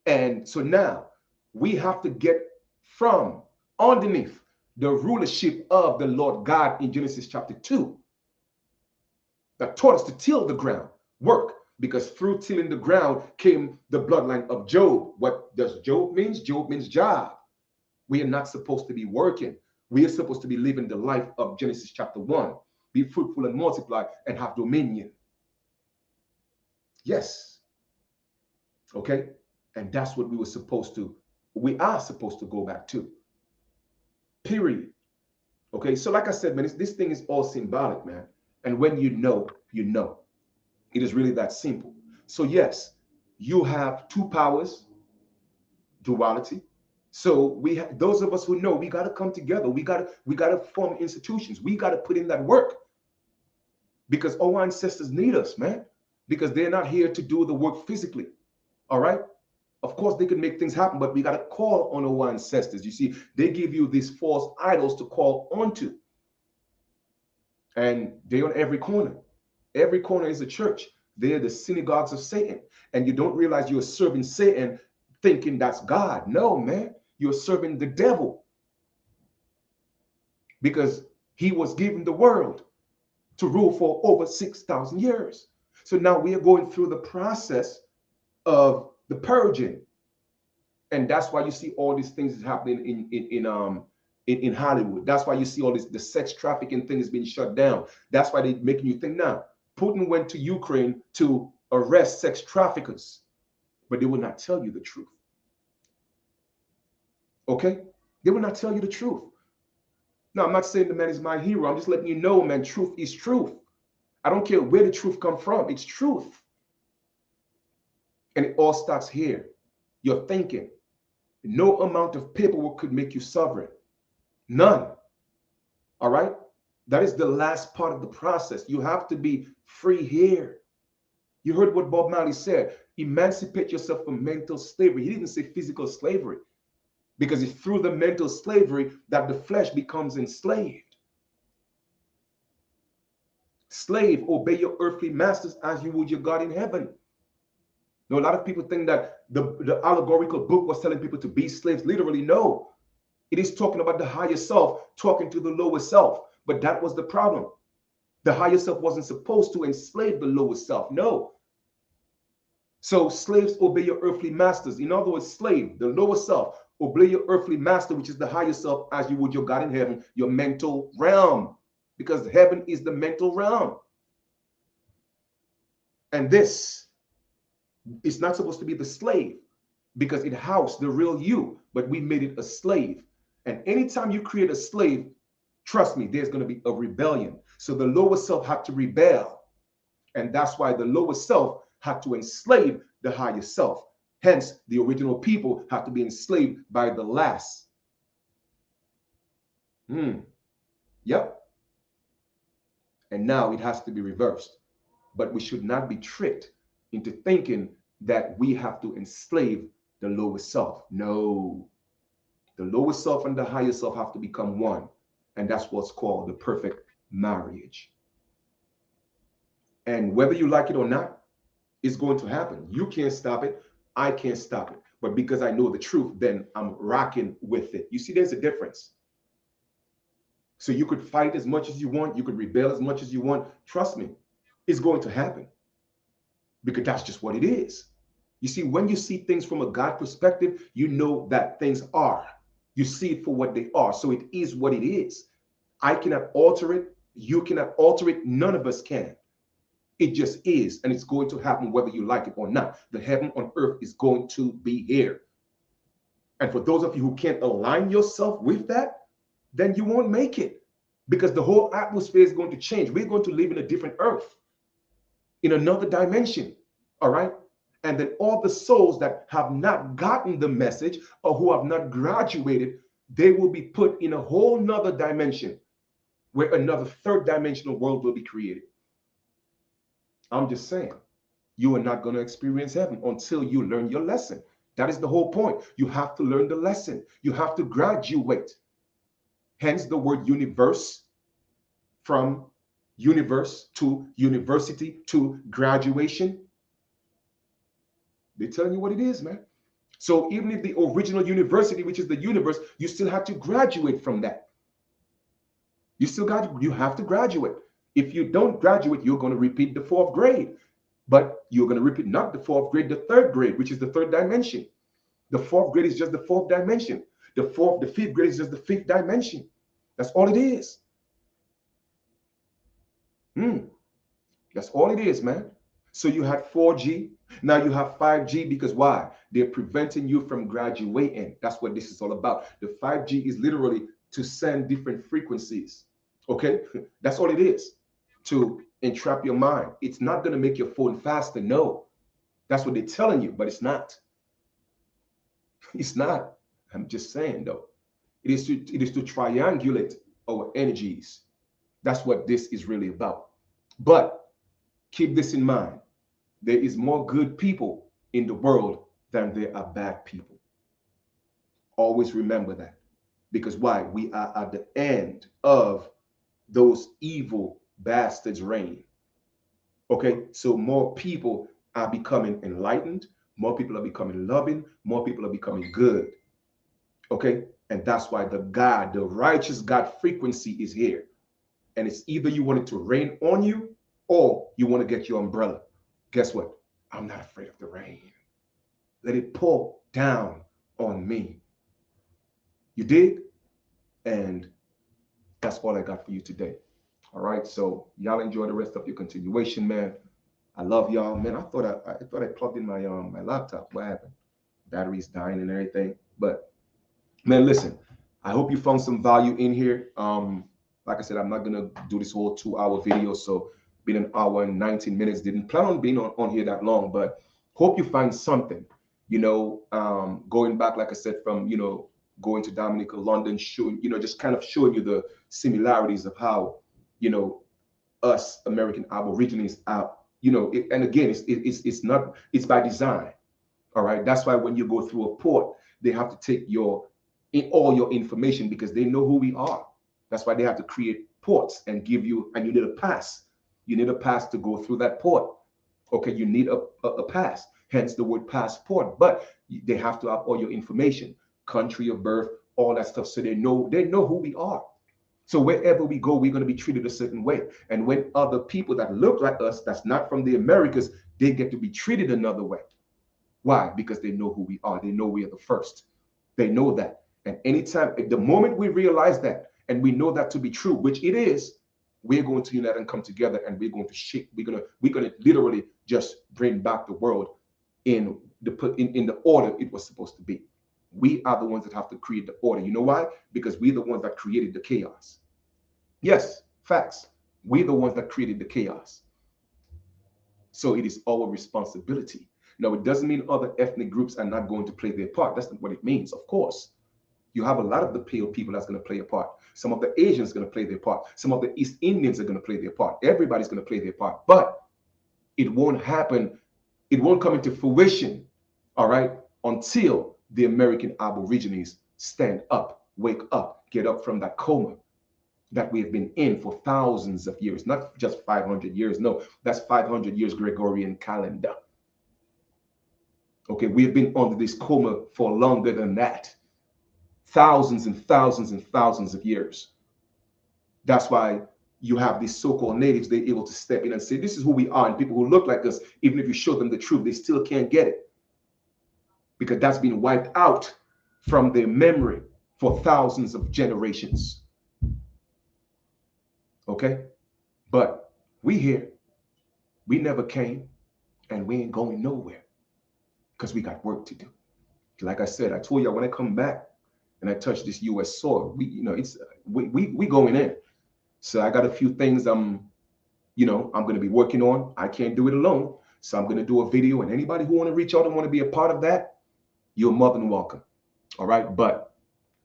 And so now we have to get from underneath the rulership of the Lord God in Genesis chapter 2 that taught us to till the ground, work, because through tilling the ground came the bloodline of Job. What does Job mean? Job means job. We are not supposed to be working. We are supposed to be living the life of Genesis chapter 1. Be fruitful and multiply and have dominion. Yes. Okay? And that's what we are supposed to go back to. Period. Okay? So like I said, man, this thing is all symbolic, man. And when you know, you know. It is really that simple. So yes, you have two powers, duality. So those of us who know, we got to come together. We got to form institutions. We got to put in that work. Because our ancestors need us, man. Because they're not here to do the work physically. All right? Of course, they can make things happen, but we got to call on our ancestors. You see, they give you these false idols to call onto. And they're on every corner. Every corner is a church. They're the synagogues of Satan. And you don't realize you're serving Satan thinking that's God. No, man. You're serving the devil. Because he was given the world to rule for over 6,000 years. So now we are going through the process of the purging. And that's why you see all these things happening in Hollywood. That's why you see all this, the sex trafficking thing is being shut down. That's why they're making you think now. Putin went to Ukraine to arrest sex traffickers, but they will not tell you the truth. Okay? They will not tell you the truth. Now, I'm not saying the man is my hero. I'm just letting you know, man, truth is truth. I don't care where the truth comes from. It's truth. And it all starts here. You're thinking. No amount of paperwork could make you sovereign. None. All right? That is the last part of the process. You have to be free here. You heard what Bob Marley said. Emancipate yourself from mental slavery. He didn't say physical slavery, because it's through the mental slavery that the flesh becomes enslaved. Slave, obey your earthly masters as you would your God in heaven. Now, a lot of people think that the allegorical book was telling people to be slaves. Literally, no. It is talking about the higher self talking to the lower self. But that was the problem. The higher self wasn't supposed to enslave the lower self. No. So slaves, obey your earthly masters. In other words, slave, the lower self, obey your earthly master, which is the higher self, as you would your God in heaven, your mental realm. Because heaven is the mental realm. And this is not supposed to be the slave, because it housed the real you, but we made it a slave. And anytime you create a slave, trust me, there's going to be a rebellion. So the lower self had to rebel. And that's why the lower self had to enslave the higher self. Hence, the original people had to be enslaved by the last. Yep. And now it has to be reversed. But we should not be tricked into thinking that we have to enslave the lower self. No. The lower self and the higher self have to become one. And that's what's called the perfect marriage. And whether you like it or not, it's going to happen. You can't stop it. I can't stop it. But because I know the truth, then I'm rocking with it. You see, there's a difference. So you could fight as much as you want. You could rebel as much as you want. Trust me, it's going to happen. Because that's just what it is. You see, when you see things from a God perspective, you know that things are. You see it for what they are. So it is what it is. I cannot alter it. You cannot alter it. None of us can. It just is. And it's going to happen whether you like it or not. The heaven on earth is going to be here. And for those of you who can't align yourself with that, then you won't make it. Because the whole atmosphere is going to change. We're going to live in a different earth, in another dimension. All right? And then all the souls that have not gotten the message or who have not graduated, they will be put in a whole nother dimension where another third dimensional world will be created. I'm just saying, you are not going to experience heaven until you learn your lesson. That is the whole point. You have to learn the lesson. You have to graduate. Hence the word universe, from universe to university to graduation. They're telling you what it is, man. So even if the original university, which is the universe, you still have to graduate from that. You have to graduate. If you don't graduate, you're going to repeat the fourth grade. But you're going to repeat not the fourth grade, the third grade, which is the third dimension. The fourth grade is just the fourth dimension. The fifth grade is just the fifth dimension. That's all it is. That's all it is, man. So you had 4G. Now you have 5G, because why? They're preventing you from graduating. That's what this is all about. The 5G is literally to send different frequencies. Okay? That's all it is. To entrap your mind. It's not going to make your phone faster. No. That's what they're telling you, but it's not. It's not. I'm just saying, though. It is to triangulate our energies. That's what this is really about. But keep this in mind. There is more good people in the world than there are bad people. Always remember that. Because why? We are at the end of those evil bastards' reign. Okay? So more people are becoming enlightened. More people are becoming loving. More people are becoming good. Okay? And that's why the righteous God frequency is here. And it's either you want it to rain on you or you want to get your umbrella. Guess what? I'm not afraid of the rain. Let it pour down on me. You dig? And that's all I got for you today. All right. So y'all enjoy the rest of your continuation, man. I love y'all, man. I thought I plugged in my laptop. What happened? Battery's dying and everything. But man, listen. I hope you found some value in here. Like I said, I'm not gonna do this whole 2-hour video. So been an hour and 19 minutes. Didn't plan on being on here that long, but hope you find something. Going back, like I said, from going to Dominica, London, showing, just kind of showing you the similarities of how you know, us American Aborigines out. And again, it's not, it's by design. All right. That's why when you go through a port, they have to take all your information because they know who we are. That's why they have to create ports and give you, and you need a pass. You need a pass to go through that port. Okay, you need a pass, hence the word passport. But they have to have all your information, country of birth, all that stuff, so they know who we are. So wherever we go, we're going to be treated a certain way. And when other people that look like us, that's not from the Americas, they get to be treated another way. Why? Because they know who we are. They know we are the first. They know that. And anytime, the moment we realize that, and we know that to be true, which it is, we're going to unite and come together, and we're going to shake. We're gonna literally just bring back the world in the order it was supposed to be. We are the ones that have to create the order. You know why? Because we're the ones that created the chaos. Yes, facts. We're the ones that created the chaos. So it is our responsibility. Now, it doesn't mean other ethnic groups are not going to play their part. That's not what it means. Of course, you have a lot of the pale people that's going to play a part. Some of the Asians are going to play their part. Some of the East Indians are going to play their part. Everybody's going to play their part. But it won't happen. It won't come into fruition, all right, until the American Aborigines stand up, wake up, get up from that coma that we have been in for thousands of years, not just 500 years. No, that's 500 years Gregorian calendar. Okay, we have been under this coma for longer than that. Thousands and thousands and thousands of years. That's why you have these so-called natives, they're able to step in and say, this is who we are. And people who look like us, even if you show them the truth, they still can't get it. Because that's been wiped out from their memory for thousands of generations. Okay? But we here, we never came, and we ain't going nowhere because we got work to do. Like I said, I told you when I come back and I touch this U.S. soil, we going in. So I got a few things I'm going to be working on. I can't do it alone. So I'm going to do a video, and anybody who want to reach out and want to be a part of that, you're more than welcome. All right. But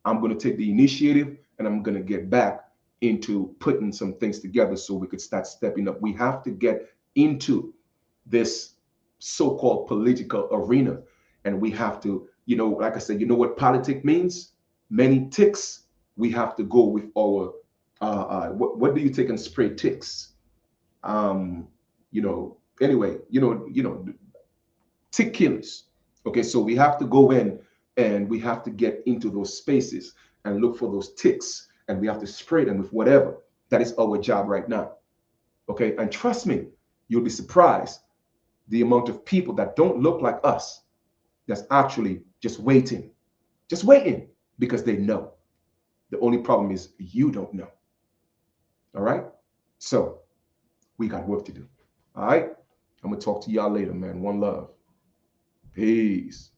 I'm going to take the initiative, and I'm going to get back into putting some things together so we could start stepping up. We have to get into this so-called political arena, and we have to, like I said, you know what politics means? Many ticks. We have to go with our what do you take and spray ticks? Anyway, tick killers. Okay, so we have to go in and we have to get into those spaces and look for those ticks, and we have to spray them with whatever. That is our job right now. Okay, and trust me, you'll be surprised the amount of people that don't look like us that's actually just waiting because they know. The only problem is you don't know. All right, so we got work to do. All right, I'm gonna talk to y'all later, man. One love. Peace.